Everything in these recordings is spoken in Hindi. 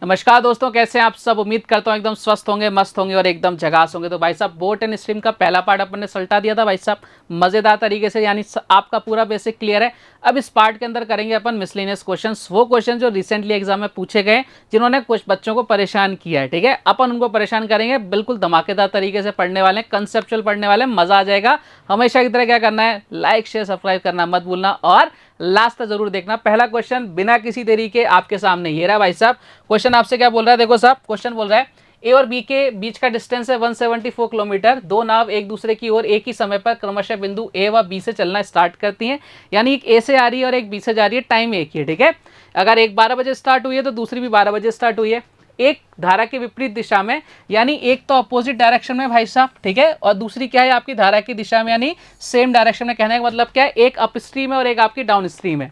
नमस्कार दोस्तों, कैसे हैं आप सब। उम्मीद करता हूँ एकदम स्वस्थ होंगे, मस्त होंगे और एकदम झकास होंगे। तो भाई साहब बोट एंड स्ट्रीम का पहला पार्ट अपन ने सल्टा दिया था भाई साहब मज़ेदार तरीके से, यानी आपका पूरा बेसिक क्लियर है। अब इस पार्ट के अंदर करेंगे अपन मिसलेनियस क्वेश्चंस, वो क्वेश्चन जो रिसेंटली एग्जाम में पूछे गए जिन्होंने कुछ बच्चों को परेशान किया है। ठीक है, अपन उनको परेशान करेंगे, बिल्कुल धमाकेदार तरीके से पढ़ने वाले हैं, कंसेप्चुअल पढ़ने वाले हैं, मजा आ जाएगा। हमेशा की तरह क्या करना है, लाइक शेयर सब्सक्राइब करना मत भूलना और लास्ट तक जरूर देखना। पहला क्वेश्चन बिना किसी देरी के आपके सामने ये रहा भाई साहब। क्वेश्चन आपसे क्या बोल रहा है, देखो साहब क्वेश्चन बोल रहा है ए और बी के बीच का डिस्टेंस है 174 किलोमीटर। दो नाव एक दूसरे की ओर एक ही समय पर क्रमशः बिंदु ए व बी से चलना स्टार्ट करती हैं, यानी एक ए से आ रही है और एक बी से जा रही है, टाइम एक ही है। ठीक है, अगर एक 12 बजे स्टार्ट हुई है तो दूसरी भी 12 बजे स्टार्ट हुई है, एक धारा के विपरीत दिशा में, यानी एक तो अपोजिट डायरेक्शन में भाई साहब। ठीक है, और दूसरी क्या है आपकी धारा की दिशा में, यानी सेम डायरेक्शन में। कहने का मतलब क्या है, एक अपस्ट्रीम है और एक आपकी डाउन स्ट्रीम है।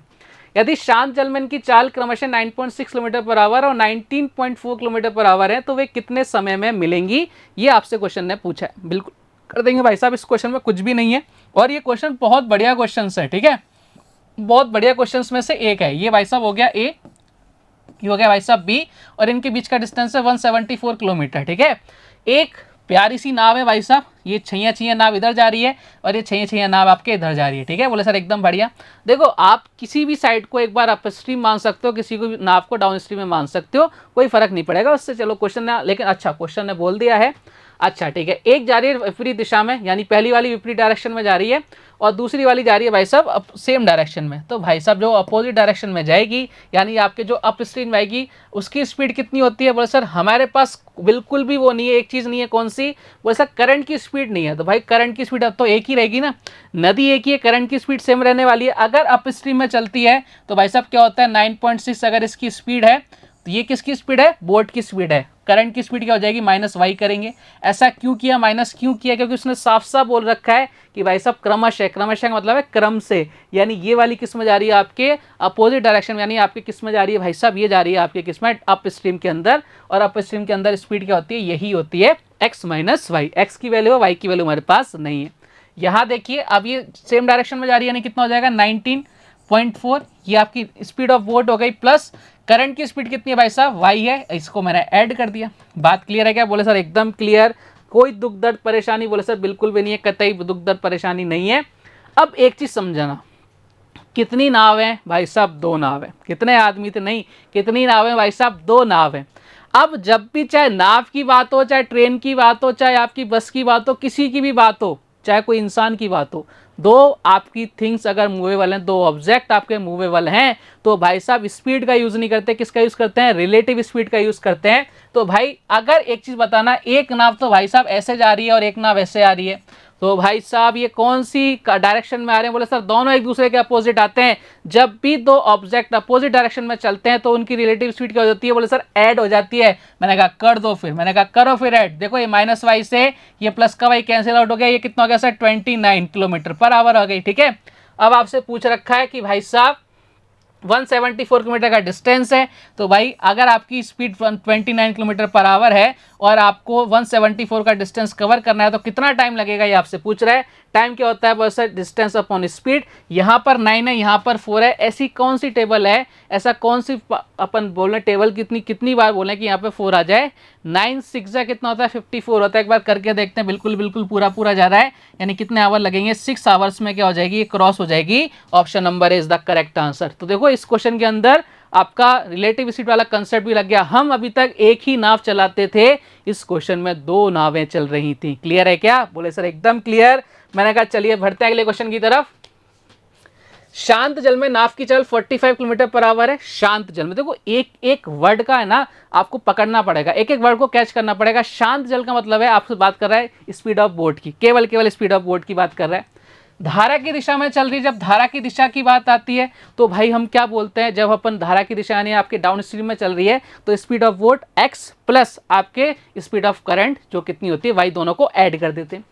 यदि शांत जल में इनकी चाल क्रमशः 9.6 किलोमीटर पर आवर और 19.4 किलोमीटर पर आवर है तो वे कितने समय में मिलेंगी, ये आपसे क्वेश्चन ने पूछा है। बिल्कुल कर देंगे भाई साहब, इस क्वेश्चन में कुछ भी नहीं है और ये क्वेश्चन बहुत बढ़िया क्वेश्चन है। ठीक है, बहुत बढ़िया क्वेश्चन में से एक है ये भाई साहब। हो गया ए, ये हो गया भाई साहब बी, और इनके बीच का डिस्टेंस है 174 किलोमीटर। ठीक है, एक प्यारी सी नाव है भाई साहब, ये छैया छैया नाव इधर जा रही है और ये छैया छैया नाव आपके इधर जा रही है। ठीक है, बोले सर एकदम बढ़िया। देखो आप किसी भी साइड को एक बार अप स्ट्रीम मान सकते हो, किसी को भी नाव को डाउन स्ट्रीम में मान सकते हो, कोई फर्क नहीं पड़ेगा उससे। चलो क्वेश्चन ने, लेकिन अच्छा क्वेश्चन ने बोल दिया है। अच्छा ठीक है, एक जा रही है विपरीत दिशा में, यानी पहली वाली विपरीत डायरेक्शन में जा रही है और दूसरी वाली जा रही है भाई साहब सेम डायरेक्शन में। तो भाई साहब जो अपोजिट डायरेक्शन में जाएगी, यानी आपके जो अप स्ट्रीम आएगी, उसकी स्पीड कितनी होती है। बोले सर हमारे पास बिल्कुल भी वो नहीं है, एक चीज़ नहीं है, कौन सी। बोले सर करंट की स्पीड नहीं है। तो भाई करंट की स्पीड अब तो एक ही रहेगी ना, नदी एक ही है, करंट की स्पीड सेम रहने वाली है। अगर अप स्ट्रीम में चलती है तो भाई साहब क्या होता है, 9.6 अगर इसकी स्पीड है तो ये किसकी स्पीड है, बोट की स्पीड है। करंट की स्पीड क्या हो जाएगी, माइनस वाई करेंगे। ऐसा क्यों किया, माइनस क्यों किया, क्योंकि उसने साफ साफ बोल रखा है कि भाई साहब क्रमशः, क्रमशः का मतलब है क्रम से, यानी ये वाली किस में जा रही है आपके अपोजिट डायरेक्शन में, यानी आपकी किस में जा रही है भाई साहब, ये जा रही है आपके किस में, अप स्ट्रीम के अंदर। और अप स्ट्रीम के अंदर स्पीड क्या होती है, यही होती है एक्स माइनस वाई। एक्स की वैल्यू है, वाई की वैल्यू हमारे पास नहीं है। यहाँ देखिए अब ये सेम डायरेक्शन में जा रही है, यानी कितना हो जाएगा 19.4, ये आपकी स्पीड ऑफ बोट हो गई, प्लस करंट की स्पीड कितनी है भाई साहब, वाई है, इसको मैंने ऐड कर दिया। बात क्लियर है क्या, बोले सर एकदम क्लियर, कोई दुख दर्द परेशानी। बोले सर बिल्कुल भी नहीं है, कतई दुख दर्द परेशानी नहीं है। अब एक चीज समझना, कितनी नाव है भाई साहब, दो नाव है। कितने आदमी थे, नहीं कितनी नाव है भाई साहब, दो नाव है। अब जब भी चाहे नाव की बात हो, चाहे ट्रेन की बात हो, चाहे आपकी बस की बात हो, किसी की भी बात हो, चाहे कोई इंसान की बात हो, दो आपकी थिंग्स अगर मूवेबल हैं, दो ऑब्जेक्ट आपके मूवेबल हैं, तो भाई साहब स्पीड का यूज नहीं करते, किसका यूज करते हैं, रिलेटिव स्पीड का यूज करते हैं। तो भाई अगर एक चीज बताना, एक नाव तो भाई साहब ऐसे जा रही है और एक नाव ऐसे आ रही है, तो भाई साहब ये कौन सी डायरेक्शन में आ रहे हैं। बोले सर दोनों एक दूसरे के अपोजिट आते हैं। जब भी दो ऑब्जेक्ट अपोजिट डायरेक्शन में चलते हैं तो उनकी रिलेटिव स्पीड क्या हो जाती है, बोले सर ऐड हो जाती है। मैंने कहा कर दो फिर, मैंने कहा करो फिर ऐड। देखो ये माइनस वाई से ये प्लस का वाई कैंसिल आउट हो गया, ये कितना हो गया सर 29 किलोमीटर पर आवर हो गई। ठीक है, अब आपसे पूछ रखा है कि भाई साहब 174 किलोमीटर का डिस्टेंस है, तो भाई अगर आपकी स्पीड 29 किलोमीटर पर आवर है और आपको 174 का डिस्टेंस कवर करना है तो कितना टाइम लगेगा, ये आपसे पूछ रहा है। टाइम क्या होता है बस डिस्टेंस अपॉन स्पीड, यहाँ पर 9 है, यहाँ पर 4 है। ऐसी कौन सी टेबल है, ऐसा कौन सी अपन बोल रहे टेबल, कितनी बार बोले कि यहाँ पे 4 आ जाए। 9 6 कितना होता है 54 होता है। एक बार करके देखते हैं, बिल्कुल बिल्कुल पूरा पूरा जा रहा है, यानी कितने आवर लगेंगे, 6 आवर्स में क्या हो जाएगी, ये क्रॉस हो जाएगी। Option number is the correct answer. तो देखो इस क्वेश्चन के अंदर आपका रिलेटिव स्पीड वाला कंसेप्ट भी लग गया। हम अभी तक एक ही नाव चलाते थे, इस क्वेश्चन में दो नावें चल रही थी। क्लियर है क्या, बोले सर एकदम क्लियर। मैंने कहा चलिए बढ़ते हैं अगले क्वेश्चन की तरफ। शांत जल में नाव की चाल 45 किलोमीटर पर आवर है। शांत जल में देखो एक एक वर्ड का है ना, आपको पकड़ना पड़ेगा, एक एक वर्ड को कैच करना पड़ेगा। शांत जल का मतलब है आपसे बात कर रहा है स्पीड ऑफ बोट की, केवल केवल स्पीड ऑफ बोट की बात कर रहा है। धारा की दिशा में चल रही है। जब धारा की दिशा की बात आती है तो भाई हम क्या बोलते हैं, जब अपन धारा की दिशा यानी आपके डाउन स्ट्रीम में चल रही है तो speed of boat x plus आपके स्पीड ऑफ करंट जो कितनी होती है वाई, दोनों को ऐड कर देते हैं।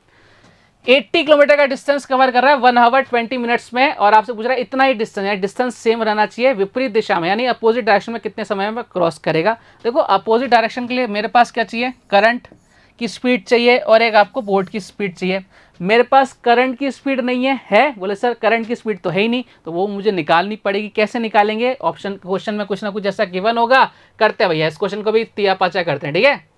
80 किलोमीटर का डिस्टेंस कवर कर रहा है 1 आवर 20 मिनट्स में, और आपसे पूछ रहा है इतना ही डिस्टेंस, यानी डिस्टेंस सेम रहना चाहिए विपरीत दिशा में, यानी अपोजिट डायरेक्शन में कितने समय में क्रॉस करेगा। देखो अपोजिट डायरेक्शन के लिए मेरे पास क्या चाहिए, करंट की स्पीड चाहिए और एक आपको बोट की स्पीड चाहिए। मेरे पास करंट की स्पीड नहीं है बोले सर करंट की स्पीड तो है ही नहीं, तो वो मुझे निकालनी पड़ेगी। कैसे निकालेंगे? ऑप्शन क्वेश्चन में कुछ ना कुछ ऐसा गिवन होगा, करते हैं भैया इस क्वेश्चन को भी तिया पाचा करते हैं। ठीक है,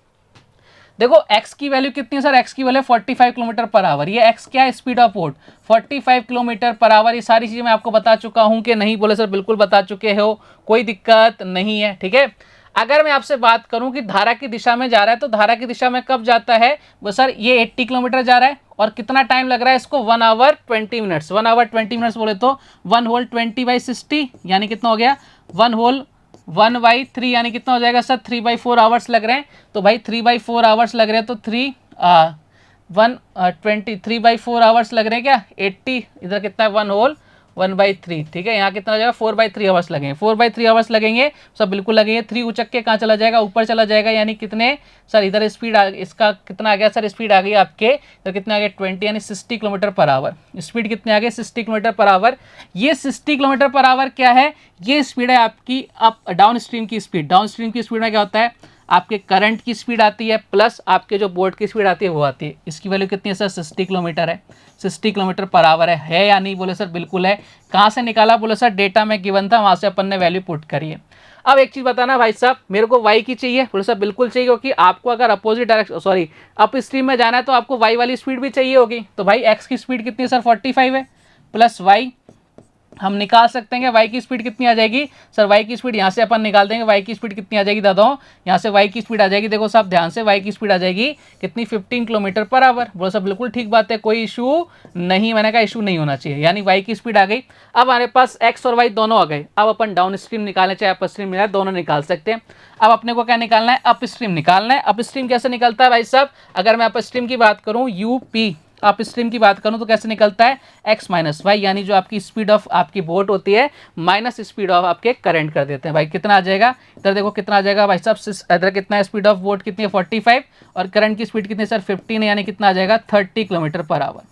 देखो x की वैल्यू कितनी है सर? x की वैल्यू 45 किलोमीटर पर आवर। ये x क्या है? Speed of boat 45 kilometre per hour. ये सारी चीजें मैं आपको बता चुका हूं कि नहीं? बोले सर बिल्कुल बता चुके हो, कोई दिक्कत नहीं है। ठीक है, अगर मैं आपसे बात करूं कि धारा की दिशा में जा रहा है, तो धारा की दिशा में कब जाता है? वो सर ये 80 किलोमीटर जा रहा है और कितना टाइम लग रहा है इसको? 1 आवर 20 मिनट्स। 1 आवर 20 मिनट्स बोले तो 1 होल 20/60 यानी कितना हो गया? 1 होल 1/3 यानी कितना हो जाएगा सर? 3/4 आवर्स लग रहे हैं। तो भाई 3/4 आवर्स लग रहे हैं तो 3/4 आवर्स लग रहे हैं क्या? 80, इधर कितना है? 1 होल 1/3। ठीक है, यहाँ कितना हो जाएगा? 4/3 आवर्स लगेंगे। 4/3 आवर्स लगेंगे, सब बिल्कुल लगेंगे। 3 उचक के कहाँ चला जाएगा? ऊपर चला जाएगा। यानी कितने सर? इधर स्पीड इसका कितना आ गया सर? स्पीड आ गई आपके इधर कितना आ गया? 20 यानी 60 किलोमीटर पर आवर। स्पीड कितने आ गए? 60 किलोमीटर पर आवर। ये 60 किलोमीटर पर आवर क्या है? ये स्पीड है आपकी अप डाउन स्ट्रीम की स्पीड। डाउन स्ट्रीम की स्पीड में क्या होता है? आपके करंट की स्पीड आती है प्लस आपके जो बोट की स्पीड आती है वो आती है। इसकी वैल्यू कितनी है सर? 60 किलोमीटर है। 60 किलोमीटर पर आवर है या नहीं? बोले सर बिल्कुल है। कहाँ से निकाला? बोले सर डेटा में गिवन था, वहाँ से अपन ने वैल्यू पुट करी है। अब एक चीज़ बताना भाई साहब, मेरे को वाई की चाहिए? बोले सर बिल्कुल चाहिए, क्योंकि आपको अगर opposite direction sorry up stream में जाना है तो आपको वाई वाली स्पीड भी चाहिए होगी। तो भाई एक्स की स्पीड कितनी है सर? 45 है प्लस वाई हम निकाल सकते हैं। y की स्पीड कितनी आ जाएगी सर? y की स्पीड यहाँ से अपन निकाल देंगे। y की स्पीड कितनी आ जाएगी दादाओं? यहाँ से y की स्पीड आ जाएगी, देखो साहब ध्यान से, y की स्पीड आ जाएगी कितनी? 15 किलोमीटर पर आवर। बोलो सर बिल्कुल ठीक बात है, कोई इशू नहीं, मैंने कहा इशू नहीं होना चाहिए। यानी y की स्पीड आ गई। अब हमारे पास x और y दोनों आ गए। अब अपन डाउन स्ट्रीम निकालने चाहे अप स्ट्रीम निकाले, दोनों निकाल सकते हैं। अब अपने को क्या निकालना है? अप स्ट्रीम निकालना है। अप स्ट्रीम कैसे निकलता है भाई साहब? अगर मैं अप स्ट्रीम की बात करूँ, यूपी आप स्ट्रीम की बात करूं तो कैसे निकलता है? x माइनस वाई, यानी जो आपकी स्पीड ऑफ आपकी बोट होती है माइनस स्पीड ऑफ आपके करंट कर देते हैं। भाई कितना आ जाएगा? इधर देखो कितना आ जाएगा भाई साहब, इधर कितना है? स्पीड ऑफ बोट कितनी है? 45 और करंट की स्पीड कितनी है सर? 15, यानी कितना आ जाएगा? 30 किलोमीटर पर आवर।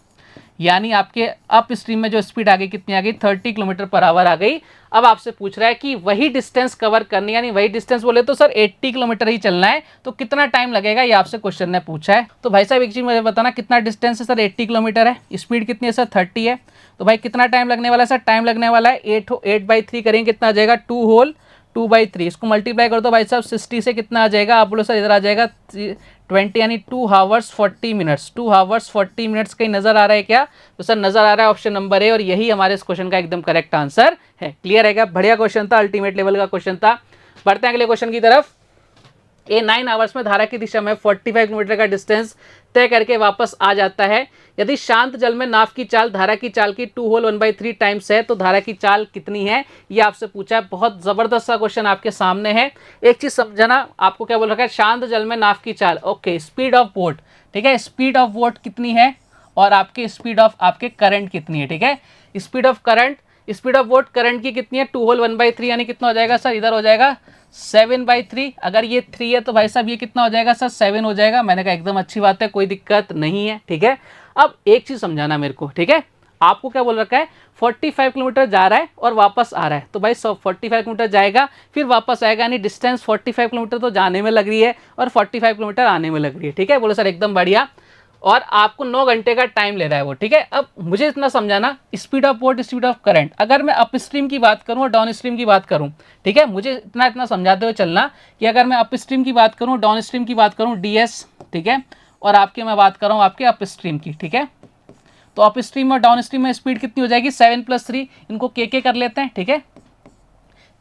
यानी आपके अप स्ट्रीम में जो स्पीड आ गई कितनी आ गई? 30 किलोमीटर पर आवर आ गई। अब आपसे पूछ रहा है कि वही डिस्टेंस कवर करनी, यानी वही डिस्टेंस बोले तो सर 80 किलोमीटर ही चलना है, तो कितना टाइम लगेगा? ये आपसे क्वेश्चन ने पूछा है। तो भाई साहब एक चीज मुझे बताना, कितना डिस्टेंस है सर? 80 किलोमीटर है। स्पीड कितनी है सर? 30 है। तो भाई कितना टाइम लगने वाला है सर? टाइम लगने वाला है 8/3 करेंगे, कितना आ जाएगा? 2 होल 2/3। इसको मल्टीप्लाई कर दो भाई साहब 60 से, कितना आ जाएगा? आप बोलो सर इधर आ जाएगा 20, यानी 2 आवर्स 40 मिनट्स। 2 आवर्स 40 मिनट्स कहीं नजर आ रहा है क्या? तो सर नजर आ रहा है, ऑप्शन नंबर ए, और यही हमारे इस क्वेश्चन का एकदम करेक्ट आंसर है। क्लियर है क्या? बढ़िया क्वेश्चन था, अल्टीमेट लेवल का क्वेश्चन था। बढ़ते हैं अगले क्वेश्चन की तरफ। ये 9 आवर्स में धारा की दिशा में 45 किलोमीटर का डिस्टेंस तय करके वापस आ जाता है। यदि शांत जल में नाव की चाल धारा की चाल की 2 होल 1/3 टाइम्स है, तो धारा की चाल कितनी है? ये आपसे पूछा है। बहुत जबरदस्त सा क्वेश्चन आपके सामने है। एक चीज समझना, आपको क्या बोल रखा है? शांत जल में नाव की चाल, ओके, स्पीड ऑफ बोट, ठीक है, स्पीड ऑफ बोट कितनी है और आपके स्पीड ऑफ आपके करंट कितनी है? ठीक है, speed of current, speed of boat current की कितनी है? 2 होल 1/3, यानी कितना हो जाएगा सर? इधर हो जाएगा 7/3। अगर ये 3 है तो भाई साहब ये कितना हो जाएगा सर? 7 हो जाएगा। मैंने कहा एकदम अच्छी बात है, कोई दिक्कत नहीं है। ठीक है, अब एक चीज समझाना मेरे को, ठीक है, आपको क्या बोल रखा है? 45 किलोमीटर जा रहा है और वापस आ रहा है, तो भाई 45 किलोमीटर जाएगा फिर वापस आएगा, यानी डिस्टेंस 45 किलोमीटर तो जाने में लग रही है और 45 किलोमीटर आने में लग रही है। ठीक है, बोलो सर एकदम बढ़िया। और आपको 9 घंटे का टाइम ले रहा है वो। ठीक है, अब मुझे इतना समझाना, speed of boat, speed of current, अगर मैं अप स्ट्रीम की बात करूं और डाउन स्ट्रीम की बात करूं, ठीक है, मुझे इतना समझाते हुए चलना कि अगर मैं अप स्ट्रीम की बात करूं, डाउन स्ट्रीम की बात करूं, ds, ठीक है, और आपके मैं बात कर रहा हूं आपके अप स्ट्रीम की। ठीक है, तो अप स्ट्रीम और डाउन स्ट्रीम में स्पीड कितनी हो जाएगी? 7 + 3, इनको के कर लेते हैं। ठीक है,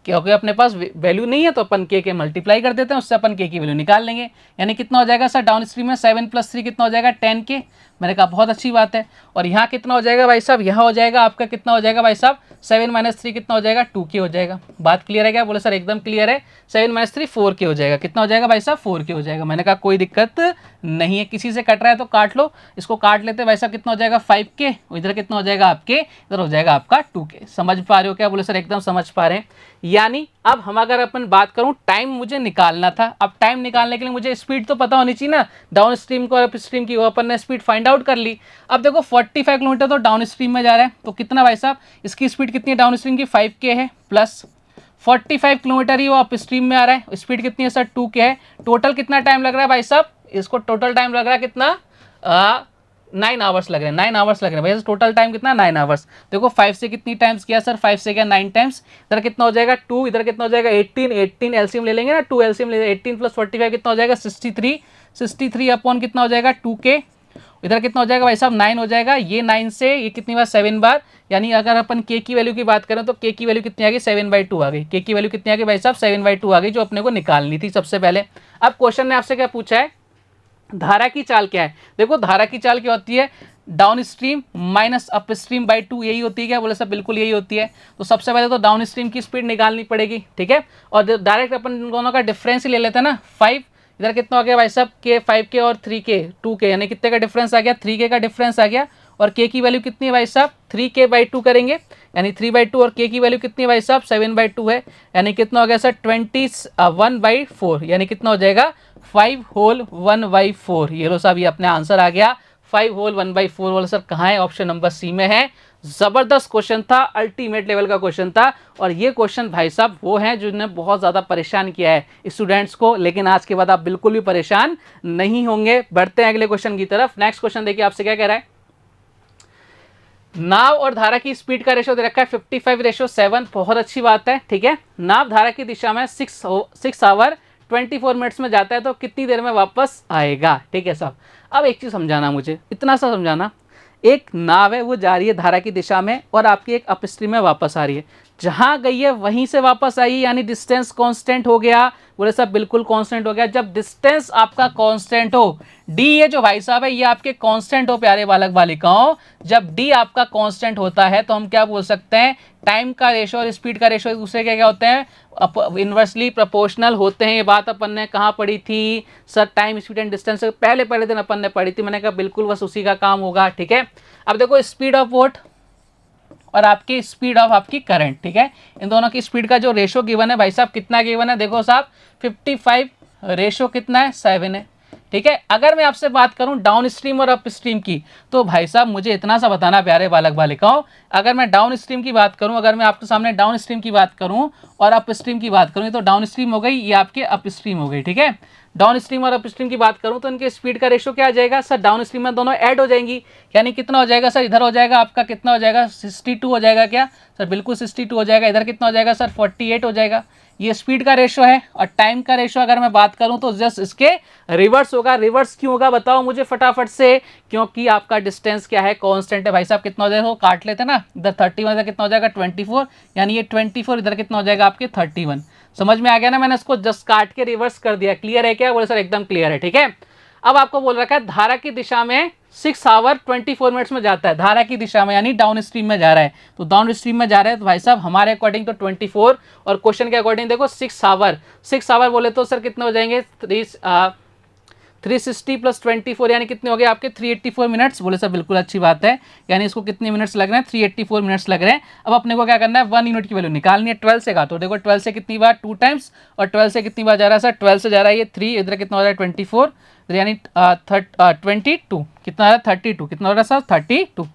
क्योंकि अपने पास वैल्यू नहीं है तो अपन के मल्टीप्लाई कर देते हैं, उससे अपन के की वैल्यू निकाल लेंगे। यानी कितना हो जाएगा सर? डाउन स्ट्रीम में 7 + 3 कितना हो जाएगा? 10 के। मैंने कहा बहुत अच्छी बात है। और यहाँ कितना हो जाएगा भाई साहब? यहाँ हो जाएगा आपका कितना हो जाएगा भाई साहब? 7 - 3 कितना हो जाएगा? 2 के हो जाएगा। बात क्लियर है क्या? बोले सर एकदम क्लियर है। 7 - 3 4 के हो जाएगा। कितना हो जाएगा भाई साहब? 4 के हो जाएगा। मैंने कहा कोई दिक्कत नहीं है, किसी से कट रहा है तो काट लो, इसको काट लेते भाई साहब। कितना हो जाएगा? 5 के। इधर कितना हो जाएगा आपके? इधर हो जाएगा आपका 2 के। समझ पा रहे हो क्या? बोले सर एकदम समझ पा रहे हैं। यानी अब हम अगर अपन बात करूं, टाइम मुझे निकालना था। अब टाइम निकालने के लिए मुझे स्पीड तो पता होनी चाहिए ना, डाउन स्ट्रीम को और अप स्ट्रीम की। वो अपन ने स्पीड फाइंड आउट कर ली। अब देखो 45 किलोमीटर तो डाउन स्ट्रीम में जा रहा है, तो कितना भाई साहब? इसकी स्पीड कितनी है डाउन स्ट्रीम की? 5 के है, प्लस 45 किलोमीटर ही वो अप स्ट्रीम में आ रहा है। स्पीड कितनी है सर 2 के है। टोटल कितना टाइम लग रहा है भाई साहब, इसको टोटल टाइम लग रहा है कितना 9 आवर्स लग रहे हैं, 9 आवर्स लग रहे हैं भैया। टोटल टाइम कितना 9 आवर्स। देखो 5 से कितनी टाइम्स किया सर, 5 से क्या 9 टाइम्स। इधर कितना हो जाएगा 2, इधर कितना हो जाएगा 18, 18 एलसीएम ले लेंगे ना, 2 एलसीएम ले, 18 प्लस 45 कितना हो जाएगा 63, 63 अपॉन कितना हो जाएगा 2 के। इधर कितना हो जाएगा भाई साहब 9 हो जाएगा। ये 9 से ये कितनी बार 7 बार, यानी अगर अपन के की वैल्यू की बात करें तो के की वैल्यू कितनी आ गई 7/2 आ गई। के की वैल्यू कितनी आ गई भाई साहब 7/2 आ गई, जो अपने को निकालनी थी सबसे पहले। अब क्वेश्चन ने आपसे क्या पूछा है, धारा की चाल क्या है। देखो धारा की चाल क्या होती है, down stream minus up stream by 2, यही होती है क्या, बोले सब बिल्कुल यही होती है। तो सबसे पहले तो डाउन स्ट्रीम की स्पीड निकालनी पड़ेगी, ठीक है। और डायरेक्ट अपन दोनों का डिफरेंस ही ले लेते हैं ना, 5 इधर कितना हो गया भाई साहब के 5 के और 3 के 2 के, यानी कितने का डिफरेंस आ गया 3 के का डिफरेंस आ गया। और के की वैल्यू कितनी है भाई साहब 3k/2 करेंगे, यानी 3/2 और के की वैल्यू कितनी है भाई साहब 7/2 है, यानी कितना हो गया सर 21/4, यानी कितना हो जाएगा 5 होल 1/4। ये लो साहब ये अपने आंसर आ गया 5 होल 1/4 वाला। सर कहाँ है, ऑप्शन नंबर सी में है। जबरदस्त क्वेश्चन था, अल्टीमेट लेवल का क्वेश्चन था। और ये क्वेश्चन भाई साहब वो हैं जिन्होंने बहुत ज़्यादा परेशान किया है स्टूडेंट्स को, लेकिन आज के बाद आप बिल्कुल भी परेशान नहीं होंगे। बढ़ते हैं अगले क्वेश्चन की तरफ। नेक्स्ट क्वेश्चन देखिए आपसे क्या कह रहा है, नाव और धारा की स्पीड का रेशो दे रखा है 55:7। बहुत अच्छी बात है, ठीक है। नाव धारा की दिशा में 6 आवर 24 मिनट्स में जाता है तो कितनी देर में वापस आएगा, ठीक है साहब। अब एक चीज़ समझाना मुझे, इतना सा समझाना, एक नाव है वो जा रही है धारा की दिशा में और आपकी एक अपस्ट्रीम में वापस आ रही है, जहाँ गई है वहीं से वापस आई, यानी डिस्टेंस कांस्टेंट हो गया। बोले साहब बिल्कुल कांस्टेंट हो गया। जब डिस्टेंस आपका कांस्टेंट हो, डी ये जो भाई साहब है ये आपके कांस्टेंट हो प्यारे बालक बालिकाओं, जब डी आपका कांस्टेंट होता है तो हम क्या बोल सकते हैं, टाइम का रेशो और स्पीड का रेशो एक दूसरे के क्या होते हैं, इन्वर्सली प्रोपोर्शनल होते हैं। ये बात अपन ने कहाँ पढ़ी थी sir, time speed and distance पहले दिन अपन ने पढ़ी थी। मैंने कहा बिल्कुल बस उसी का काम होगा, ठीक है। अब देखो स्पीड ऑफ वोट और आपकी स्पीड ऑफ आपकी करंट, ठीक है, इन दोनों की स्पीड का जो रेशो गिवन है भाई साहब कितना गिवन है, देखो साहब 55 रेशो कितना है 7 है, ठीक है। अगर मैं आपसे बात करूं डाउन स्ट्रीम और अप स्ट्रीम की, तो भाई साहब मुझे इतना सा बताना प्यारे बालक बालिकाओं, अगर मैं डाउन स्ट्रीम की बात करूं, अगर मैं आपके सामने डाउन स्ट्रीम की बात करूं और अप स्ट्रीम की बात करूं, तो डाउन स्ट्रीम हो गई, ये आपके अप स्ट्रीम हो गई, ठीक है। डाउन स्ट्रीम और अप स्ट्रीम की बात करूं तो इनके स्पीड का रेशो क्या आ जाएगा सर, डाउन स्ट्रीम में दोनों ऐड हो जाएंगी, यानी कितना हो जाएगा सर, इधर हो जाएगा आपका कितना हो जाएगा 62 हो जाएगा क्या सर, बिल्कुल 62 हो जाएगा। इधर कितना हो जाएगा सर 48 हो जाएगा। ये स्पीड का रेशो है। और टाइम का रेशो अगर मैं बात करूं तो जस्ट इसके रिवर्स होगा। रिवर्स क्यों होगा बताओ मुझे फटाफट से, क्योंकि आपका डिस्टेंस क्या है कांस्टेंट है भाई साहब। कितना हो जाएगा वो काट लेते ना, इधर 31 इधर कितना हो जाएगा 24, यानी ये 24 इधर कितना हो जाएगा आपके 31। समझ में आ गया ना, मैंने इसको जस्ट काट के रिवर्स कर दिया। क्लियर है क्या, बोले सर एकदम क्लियर है, ठीक है। अब आपको बोल रखा है धारा की दिशा में 6 आवर 24 मिनट्स में जाता है, धारा की दिशा में यानी डाउन स्ट्रीम में जा रहा है। तो डाउन स्ट्रीम में जा रहा है तो भाई साहब हमारे अकॉर्डिंग तो 24, और क्वेश्चन के अकॉर्डिंग देखो 6 आवर बोले तो सर कितने हो जाएंगे 360 प्लस 24, यानी कितने हो गए आपके 384 मिनट्स। बोले सर बिल्कुल अच्छी बात है, यानी इसको कितने मिनट्स लग रहे हैं 384 मिनट्स लग रहे हैं। अब अपने को क्या करना है 1 यूनिट की वैल्यू निकालनी है 12 से काटो। देखो 12 से कितनी बार 2 टाइम्स, और 12 से कितनी बार जा रहा है सर, 12 से जा रहा है ये 3, इधर कितना हो रहा है 24, यानी 22 कितना हो रहा है 32, कितना हो रहा है सर 32,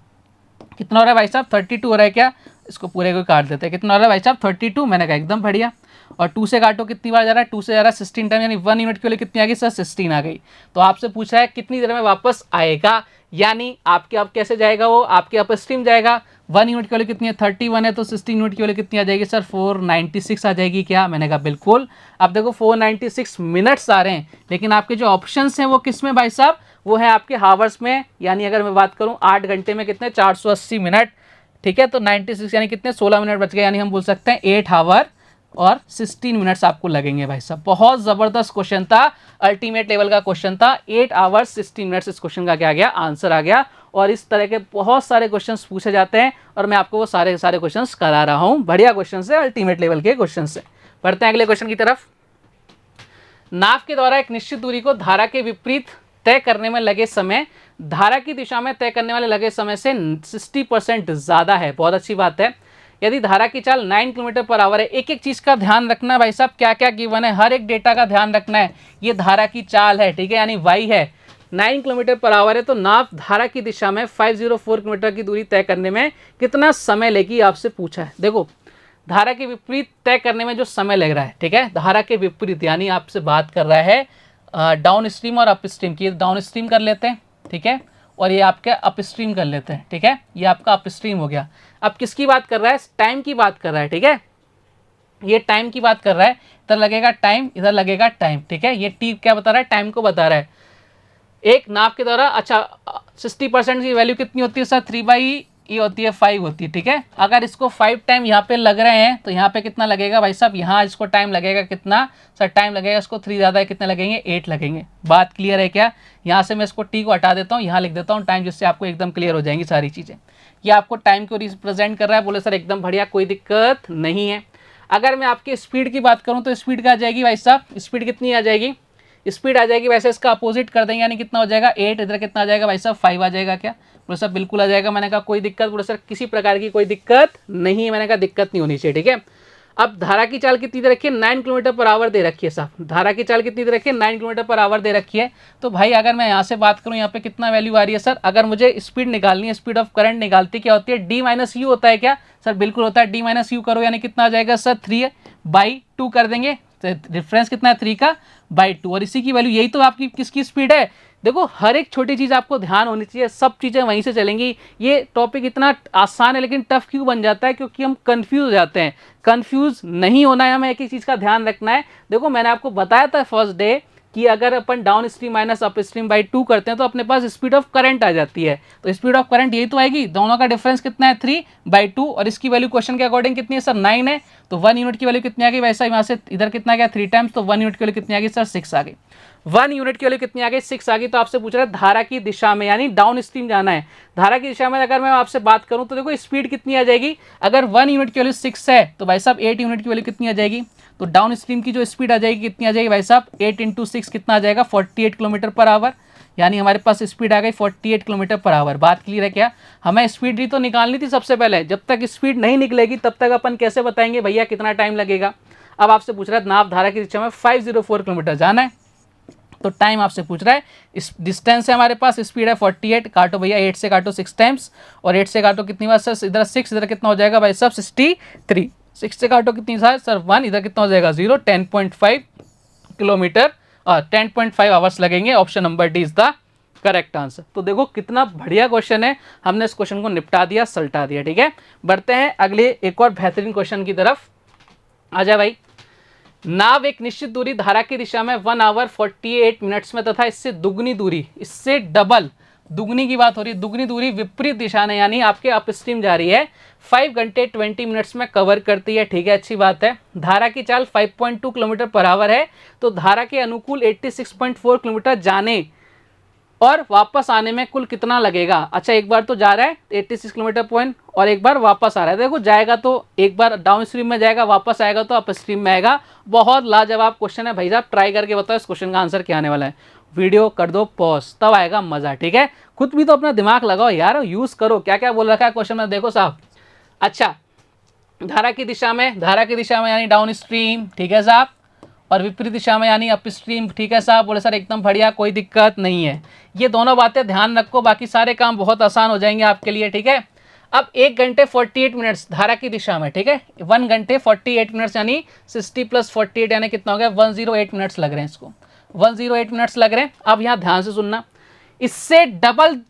कितना हो रहा है भाई साहब 32 हो रहा है क्या, इसको पूरे को काट देते हैं। कितना हो रहा है भाई साहब 32, मैंने कहा एकदम बढ़िया। और 2 से काटो कितनी बार जा रहा है, 2 से जा रहा है 16 टाइम, यानी 1 यूनिट के लिए कितनी आ गई सर 16 आ गई। तो आपसे पूछा है कितनी देर में वापस आएगा, यानी आपके अब कैसे जाएगा वो, आपके अप स्ट्रीम जाएगा। 1 यूनिट के लिए कितनी है 31 है, तो 16 यूनिट के लिए कितनी आ जाएगी सर 496 आ जाएगी क्या, मैंने कहा बिल्कुल। अब देखो 496 मिनट्स आ रहे हैं, लेकिन आपके जो ऑप्शन हैं वो किस में भाई साहब, वो है आपके हावर्स में। यानी अगर मैं बात करूँ 8 घंटे में कितने 480 मिनट, ठीक है। तो 96 यानी कितने 16 मिनट बच गए, यानी हम बोल सकते हैं 8 आवर और 16 मिनट्स आपको लगेंगे भाई साहब। बहुत ज़बरदस्त क्वेश्चन था, अल्टीमेट लेवल का क्वेश्चन था। 8 आवर्स 16 मिनट्स इस क्वेश्चन का क्या आ गया, आंसर आ गया। और इस तरह के बहुत सारे क्वेश्चंस पूछे जाते हैं और मैं आपको वो सारे क्वेश्चंस करा रहा हूँ। बढ़िया क्वेश्चन है, अल्टीमेट लेवल के क्वेश्चन है। बढ़ते हैं अगले क्वेश्चन की तरफ। नाव के द्वारा एक निश्चित दूरी को धारा के विपरीत तय करने में लगे समय धारा की दिशा में तय करने वाले लगे समय से 60% ज़्यादा है। बहुत अच्छी बात है। यदि धारा की चाल 9 किलोमीटर पर आवर है, एक एक चीज़ का ध्यान रखना भाई साहब, क्या क्या गिवन है हर एक डेटा का ध्यान रखना है। ये धारा की चाल है, ठीक है, यानी वाई है, 9 किलोमीटर पर आवर है, तो नाव धारा की दिशा में 504 किलोमीटर की दूरी तय करने में कितना समय लेगी आपसे पूछा है। देखो धारा के विपरीत तय करने में जो समय लग रहा है, ठीक है, धारा के विपरीत यानी आपसे बात कर रहा है डाउन स्ट्रीम और अप स्ट्रीम की। डाउन स्ट्रीम कर लेते हैं, ठीक है, और ये आपके अप स्ट्रीम कर लेते हैं, ठीक है, ये आपका अप स्ट्रीम हो गया। अब किसकी बात कर रहा है? टाइम की बात कर रहा है, ठीक है, ये टाइम की बात कर रहा है। इधर लगेगा टाइम, इधर लगेगा टाइम, ठीक है, ये टी क्या बता रहा है? टाइम को बता रहा है। एक नाप के द्वारा, अच्छा 60% की वैल्यू कितनी होती है सर? 3/, ये होती है 5 होती है, ठीक है। अगर इसको 5 टाइम यहाँ पे लग रहे हैं तो यहाँ पे कितना लगेगा भाई साहब? यहाँ इसको टाइम लगेगा कितना सर? टाइम लगेगा इसको 3 ज़्यादा है, कितने लगेंगे? 8 लगेंगे। बात क्लियर है क्या? यहाँ से मैं इसको टी को हटा देता हूँ, यहाँ लिख देता हूँ टाइम, जिससे आपको एकदम क्लियर हो जाएंगी सारी चीज़ें। ये आपको टाइम को रिप्रेजेंट कर रहा है। बोले सर एकदम बढ़िया, कोई दिक्कत नहीं है। अगर मैं आपकी स्पीड की बात करूँ तो स्पीड क्या आ जाएगी भाई साहब? स्पीड कितनी आ जाएगी? स्पीड आ जाएगी, वैसे इसका अपोजिट कर देंगे, यानी कितना हो जाएगा? 8। इधर कितना आ जाएगा भाई साहब? 5 आ जाएगा क्या? बोले सर बिल्कुल आ जाएगा। मैंने कहा कोई दिक्कत? बोले सर किसी प्रकार की कोई दिक्कत नहीं है। मैंने कहा दिक्कत नहीं होनी चाहिए, ठीक है। अब धारा की चाल कितनी दे रखी है? 9 किलोमीटर पर आवर दे रखी है साहब। धारा की चाल कितनी दे रखी है? 9 किलोमीटर पर आवर दे रखी है। तो भाई अगर मैं यहाँ से बात करूँ, यहाँ पे कितना वैल्यू आ रही है सर? अगर मुझे स्पीड निकालनी है, स्पीड ऑफ करंट निकालती क्या होती है? डी माइनस यू होता है क्या सर? बिल्कुल होता है। डी माइनस यू करो यानी कितना आ जाएगा सर? 3/2 कर देंगे। तो डिफरेंस कितना है? 3/2। और इसी की वैल्यू, यही तो आपकी किसकी स्पीड है? देखो हर एक छोटी चीज़ आपको ध्यान होनी चाहिए, सब चीज़ें वहीं से चलेंगी। ये टॉपिक इतना आसान है लेकिन टफ क्यों बन जाता है? क्योंकि हम कंफ्यूज हो जाते हैं। कंफ्यूज नहीं होना है, हमें एक ही चीज़ का ध्यान रखना है। देखो मैंने आपको बताया था फर्स्ट डे कि अगर अपन down stream minus up stream by 2 करते हैं तो अपने पास स्पीड ऑफ करंट आ जाती है। तो स्पीड ऑफ करंट यही तो आएगी। दोनों का डिफरेंस कितना है? 3/2। और इसकी वैल्यू क्वेश्चन के अकॉर्डिंग कितनी है सर? 9 है। तो 1 यूनिट की वैल्यू कितनी आ गई? वैसा यहाँ से इधर कितना आ गया? 3 टाइम्स। तो 1 यूनिट की वैल्यू कितनी आ गई सर? 6 आ गई। 1 यूनिट की वैल्यू कितनी आ गई? 6 आ गई। तो आपसे पूछ रहा है धारा की दिशा में, यानी डाउन स्ट्रीम जाना है। धारा की दिशा में अगर मैं आपसे बात करूं तो देखो स्पीड कितनी आ जाएगी? अगर 1 यूनिट की वैल्यू 6 है तो भाई साहब 8 यूनिट की वैल्यू कितनी आ जाएगी? तो डाउन स्ट्रीम की जो स्पीड आ जाएगी कितनी आ जाएगी भाई साहब? 8 × 6 कितना आ जाएगा? 48 किलोमीटर पर आवर। यानी हमारे पास स्पीड आ गई 48 किलोमीटर पर आवर। बात क्लियर है क्या? हमें स्पीड ही तो निकालनी थी सबसे पहले। जब तक स्पीड नहीं निकलेगी तब तक अपन कैसे बताएंगे भैया कितना टाइम लगेगा? अब आपसे पूछ रहा है नाव धारा की दिशा में 504 किलोमीटर जाना है। तो टाइम आपसे पूछ रहा है, इस डिस्टेंस है हमारे पास, स्पीड है 48। काटो भैया, 8 से काटो 6 टाइम्स, और 8 से काटो कितनी बार सर? इधर 6, इधर कितना हो जाएगा भाई साहब? 63। 6 से काटो कितनी सर? 1। इधर कितना हो जाएगा? 0। 10.5 किलोमीटर 10.5 आवर्स लगेंगे। Option number D is the correct answer. तो देखो कितना बढ़िया क्वेश्चन है, हमने इस क्वेश्चन को निपटा दिया, सलटा दिया, ठीक है। बढ़ते हैं अगले एक और बेहतरीन क्वेश्चन की तरफ। आ जाए भाई। नाव एक निश्चित दूरी धारा की दिशा में 1 आवर 48 मिनट्स में तथा इससे दुगनी दूरी, इससे डबल, दुगनी की बात हो रही है, दुगनी दूरी विपरीत दिशा में यानी आपके अपस्ट्रीम जा रही है, 5 घंटे 20 मिनट्स में कवर करती है, ठीक है, अच्छी बात है। धारा की चाल 5.2 किलोमीटर पर आवर है। तो धारा के अनुकूल 86.4 किलोमीटर जाने और वापस आने में कुल कितना लगेगा? अच्छा एक बार तो जा रहा है 86 किलोमीटर पॉइंट और एक बार वापस आ रहा है। देखो जाएगा तो एक बार डाउन स्ट्रीम में जाएगा, वापस आएगा तो अप स्ट्रीम में आएगा। बहुत लाजवाब क्वेश्चन है भाई साहब, ट्राई करके बताओ इस क्वेश्चन का आंसर क्या आने वाला है। वीडियो कर दो पॉज, तब आएगा मजा, ठीक है। खुद भी तो अपना दिमाग लगाओ यार, यूज करो। क्या क्या बोल रखा है क्वेश्चन में देखो साहब। अच्छा धारा की दिशा में यानी डाउन स्ट्रीम, ठीक है साहब, और विपरीत दिशा में यानी अप स्ट्रीम, ठीक है साहब। बोले सर एकदम बढ़िया, कोई दिक्कत नहीं है। ये दोनों बातें ध्यान रखो, बाकी सारे काम बहुत आसान हो जाएंगे आपके लिए, ठीक है। अब 1 घंटे 48 मिनट्स धारा की दिशा में, ठीक है, 1 घंटे 48 मिनट्स यानी 60 + 48 यानी कितना हो गया? 108 मिनट्स लग रहे हैं इसको, 108 मिनट्स लग रहे हैं। अब यहाँ ध्यान से सुनना, इससे डबल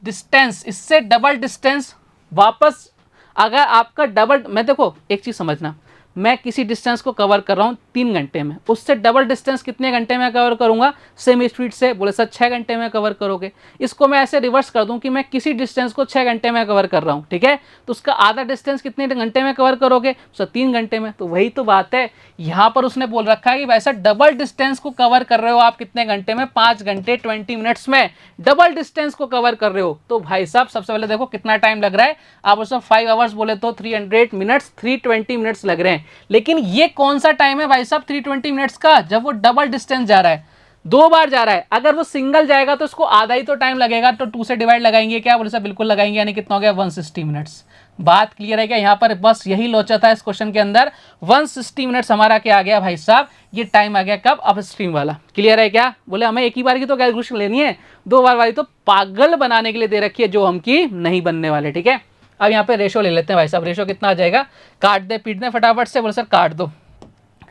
डिस्टेंस वापस, अगर आपका डबल, मैं देखो एक चीज़ समझना, मैं किसी डिस्टेंस को कवर कर रहा हूँ 3 घंटे में, उससे डबल डिस्टेंस कितने घंटे में कवर करूँगा? सेम स्पीड से। बोले सर 6 घंटे में कवर करोगे। इसको मैं ऐसे रिवर्स कर दूँ कि मैं किसी डिस्टेंस को 6 घंटे में कवर कर रहा हूँ, ठीक है, तो उसका आधा डिस्टेंस कितने घंटे में कवर करोगे? सर 3 घंटे में। तो वही तो बात है, यहाँ पर उसने बोल रखा है कि वैसा डबल डिस्टेंस को कवर कर रहे हो आप कितने घंटे में? 5 घंटे 20 मिनट्स में डबल डिस्टेंस को कवर कर रहे हो। तो भाई साहब सबसे पहले देखो कितना टाइम लग रहा है। आप उसमें 5 आवर्स बोले तो 300 मिनट्स, 320 मिनट्स लग रहे हैं। लेकिन ये कौन सा टाइम है भाई साहब 320 मिनट्स का? जब वो डबल डिस्टेंस जा रहा है, 2 बार जा रहा है। अगर वो सिंगल जाएगा तो उसको आधा ही तो टाइम लगेगा, तो 2 से डिवाइड लगाएंगे क्या? बोले सर बिल्कुल लगाएंगे, यानी कितना हो गया? 160 मिनट्स। बात क्लियर है क्या? यहाँ पर बस यही लोचा था इस क्वेश्चन के अंदर। 160 मिनट्स हमारा क्या आ गया भाई साहब? ये टाइम आ गया कब? अप स्ट्रीम वाला। क्लियर है क्या? बोले हमें एक ही बार की तो कैलकुलेशन लेनी है, 2 बार वाली तो पागल बनाने के लिए दे रखी है, जो हम की नहीं बनने वाले, ठीक है। अब यहाँ पे रेशो ले लेते हैं भाई साहब, रेशो कितना आ जाएगा, काट दे पीट दे फटाफट से, बोले सर काट दो,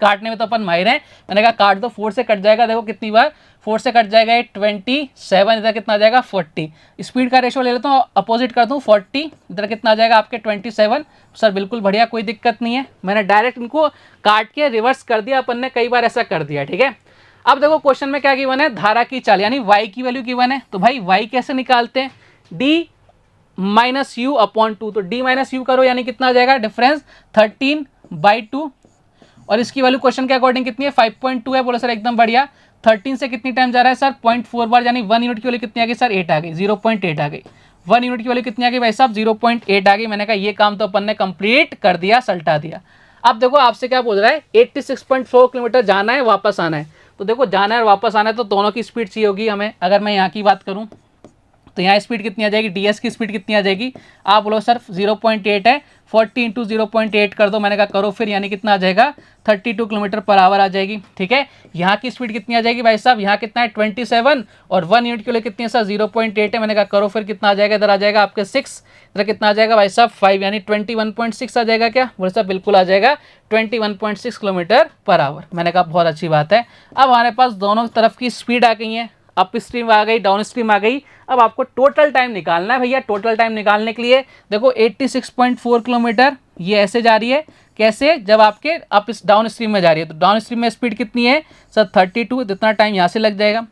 काटने में तो अपन माहिर हैं, मैंने कहा काट दो, 4 से कट जाएगा, देखो कितनी बार 4 से कट जाएगा, ये 27, इधर कितना आ जाएगा 40, स्पीड का रेशो ले लेता हूँ, अपोजिट कर दूँ 40, इधर कितना आ जाएगा आपके 27, सर बिल्कुल बढ़िया, कोई दिक्कत नहीं है, मैंने डायरेक्ट इनको काट के रिवर्स कर दिया, अपन ने कई बार ऐसा कर दिया, ठीक है। अब देखो क्वेश्चन में क्या गिवन है, धारा की चाल यानी y की वैल्यू गिवन है, तो भाई y कैसे निकालते हैं, d माइनस यू अपॉन 2, तो d माइनस यू करो यानी कितना आ जाएगा डिफरेंस 13/2, और इसकी वैल्यू क्वेश्चन के अकॉर्डिंग कितनी है 5.2 है, बोलो सर एकदम बढ़िया। 13 से कितनी टाइम जा रहा है सर 0.4 बार, यानी 1 यूनिट की वैल्यू कितनी आ गई सर 8 आ गई, 0.8 आ गई, 1 यूनिट की वैल्यू कितनी आ गई भाई साहब 0.8 आ गई। मैंने कहा ये काम तो अपन ने कंप्लीट कर दिया, सल्टा दिया। अब देखो आपसे क्या बोल रहा है 86.4 किलोमीटर जाना है वापस आना है, तो देखो जाना है और वापस आना है तो दोनों की स्पीड चाहिए होगी हमें। अगर मैं यहाँ की बात करूँ तो यहाँ स्पीड कितनी आ जाएगी, ds की स्पीड कितनी आ जाएगी, आप बोलो सर 0.8 है, 40 इंटू 0.8 कर दो, मैंने कहा करो फिर, यानी कितना आ जाएगा 32 किलोमीटर पर आवर आ जाएगी, ठीक है। यहाँ की स्पीड कितनी आ जाएगी भाई साहब, यहाँ कितना है 27, और 1 यूनिट के लिए कितनी है सर 0.8 है, मैंने कहा करो फिर, कितना आ जाएगा, इधर आ जाएगा आपके 6, इधर कितना आ जाएगा भाई साहब 5, यानी 21.6 आ जाएगा, क्या बोले साहब बिल्कुल आ जाएगा 21.6 किलोमीटर पर आवर। मैंने कहा बहुत अच्छी बात है। अब हमारे पास दोनों तरफ की स्पीड आ गई है, अप स्ट्रीम आ गई, डाउन स्ट्रीम आ गई। अब आपको टोटल टाइम निकालना है भैया। टोटल टाइम निकालने के लिए देखो 86.4 किलोमीटर ये ऐसे जा रही है, कैसे, जब आपके अप डाउन स्ट्रीम में जा रही है, तो डाउन स्ट्रीम में स्पीड कितनी है सर 32, जितना टाइम यहाँ से लग जाएगा।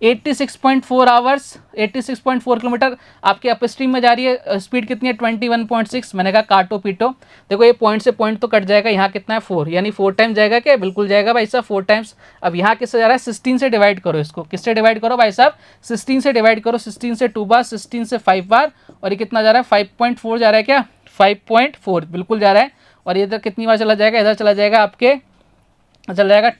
86.4 आवर्स, 86.4 किलोमीटर आपके अप स्ट्रीम में जा रही है, स्पीड कितनी है 21.6, मैंने कहा काटो पीटो, देखो ये पॉइंट से पॉइंट तो कट जाएगा, यहाँ कितना है 4, यानी 4 टाइम जाएगा, क्या बिल्कुल जाएगा भाई साहब 4 टाइम्स। अब यहाँ किससे जा रहा है 16 से डिवाइड करो इसको, किससे डिवाइड करो भाई साहब 16 से डिवाइड करो, 16 से 2 बार, 16 से 5 बार, और ये कितना जा रहा है 5.4 जा रहा है, क्या 5.4 बिल्कुल जा रहा है। और ये इधर कितनी बार चला जाएगा, इधर चला जाएगा आपके, चला जाएगा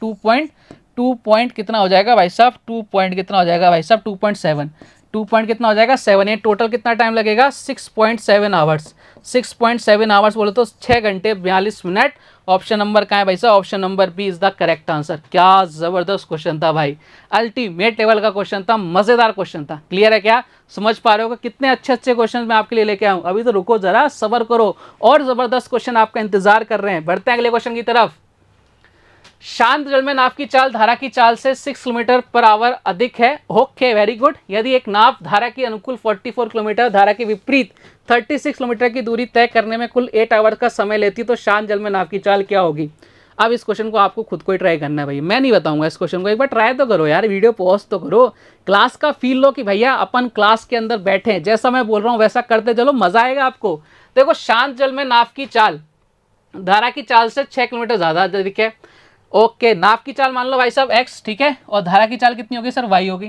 2 पॉइंट कितना हो जाएगा भाई साहब, 2 पॉइंट कितना हो जाएगा भाई साहब 2.7, 2 पॉइंट कितना हो जाएगा 7, ये टोटल कितना टाइम लगेगा 6.7 आवर्स, 6.7 आवर्स बोले तो 6 घंटे 42 मिनट। ऑप्शन नंबर कहाँ है भाई साहब, option number B is the correct answer. क्या जबरदस्त क्वेश्चन था भाई, अल्टीमेट लेवल का क्वेश्चन था, मजेदार क्वेश्चन था। क्लियर है, क्या समझ पा रहे हो कितने अच्छे अच्छे क्वेश्चन मैं आपके लिए लेके आऊँ। अभी तो रुको जरा, सब्र करो, और जबरदस्त क्वेश्चन आपका इंतजार कर रहे हैं। बढ़ते हैं अगले क्वेश्चन की तरफ। शांत जल में नाव की चाल धारा की चाल से 6 किलोमीटर पर आवर अधिक है। Okay, very good. यदि एक नाव धारा के अनुकूल 44 किलोमीटर, धारा के विपरीत 36 किलोमीटर की दूरी तय करने में कुल 8 आवर का समय लेती तो शांत जल में नाव की चाल क्या होगी। अब इस क्वेश्चन को आपको खुद को ही ट्राई करना है भाई, मैं नहीं बताऊंगा इस क्वेश्चन को, एक बार ट्राई तो करो यार, वीडियो पॉज तो करो, क्लास का फील लो कि भैया अपन क्लास के अंदर बैठे हैं, जैसा मैं बोल रहा हूँ वैसा करते चलो, मजा आएगा आपको। देखो शांत जल में नाव की चाल धारा की चाल से 6 किलोमीटर ज्यादा अधिक है। ओके, नाव की चाल मान लो भाई साहब x, ठीक है, और धारा की चाल कितनी होगी सर y होगी।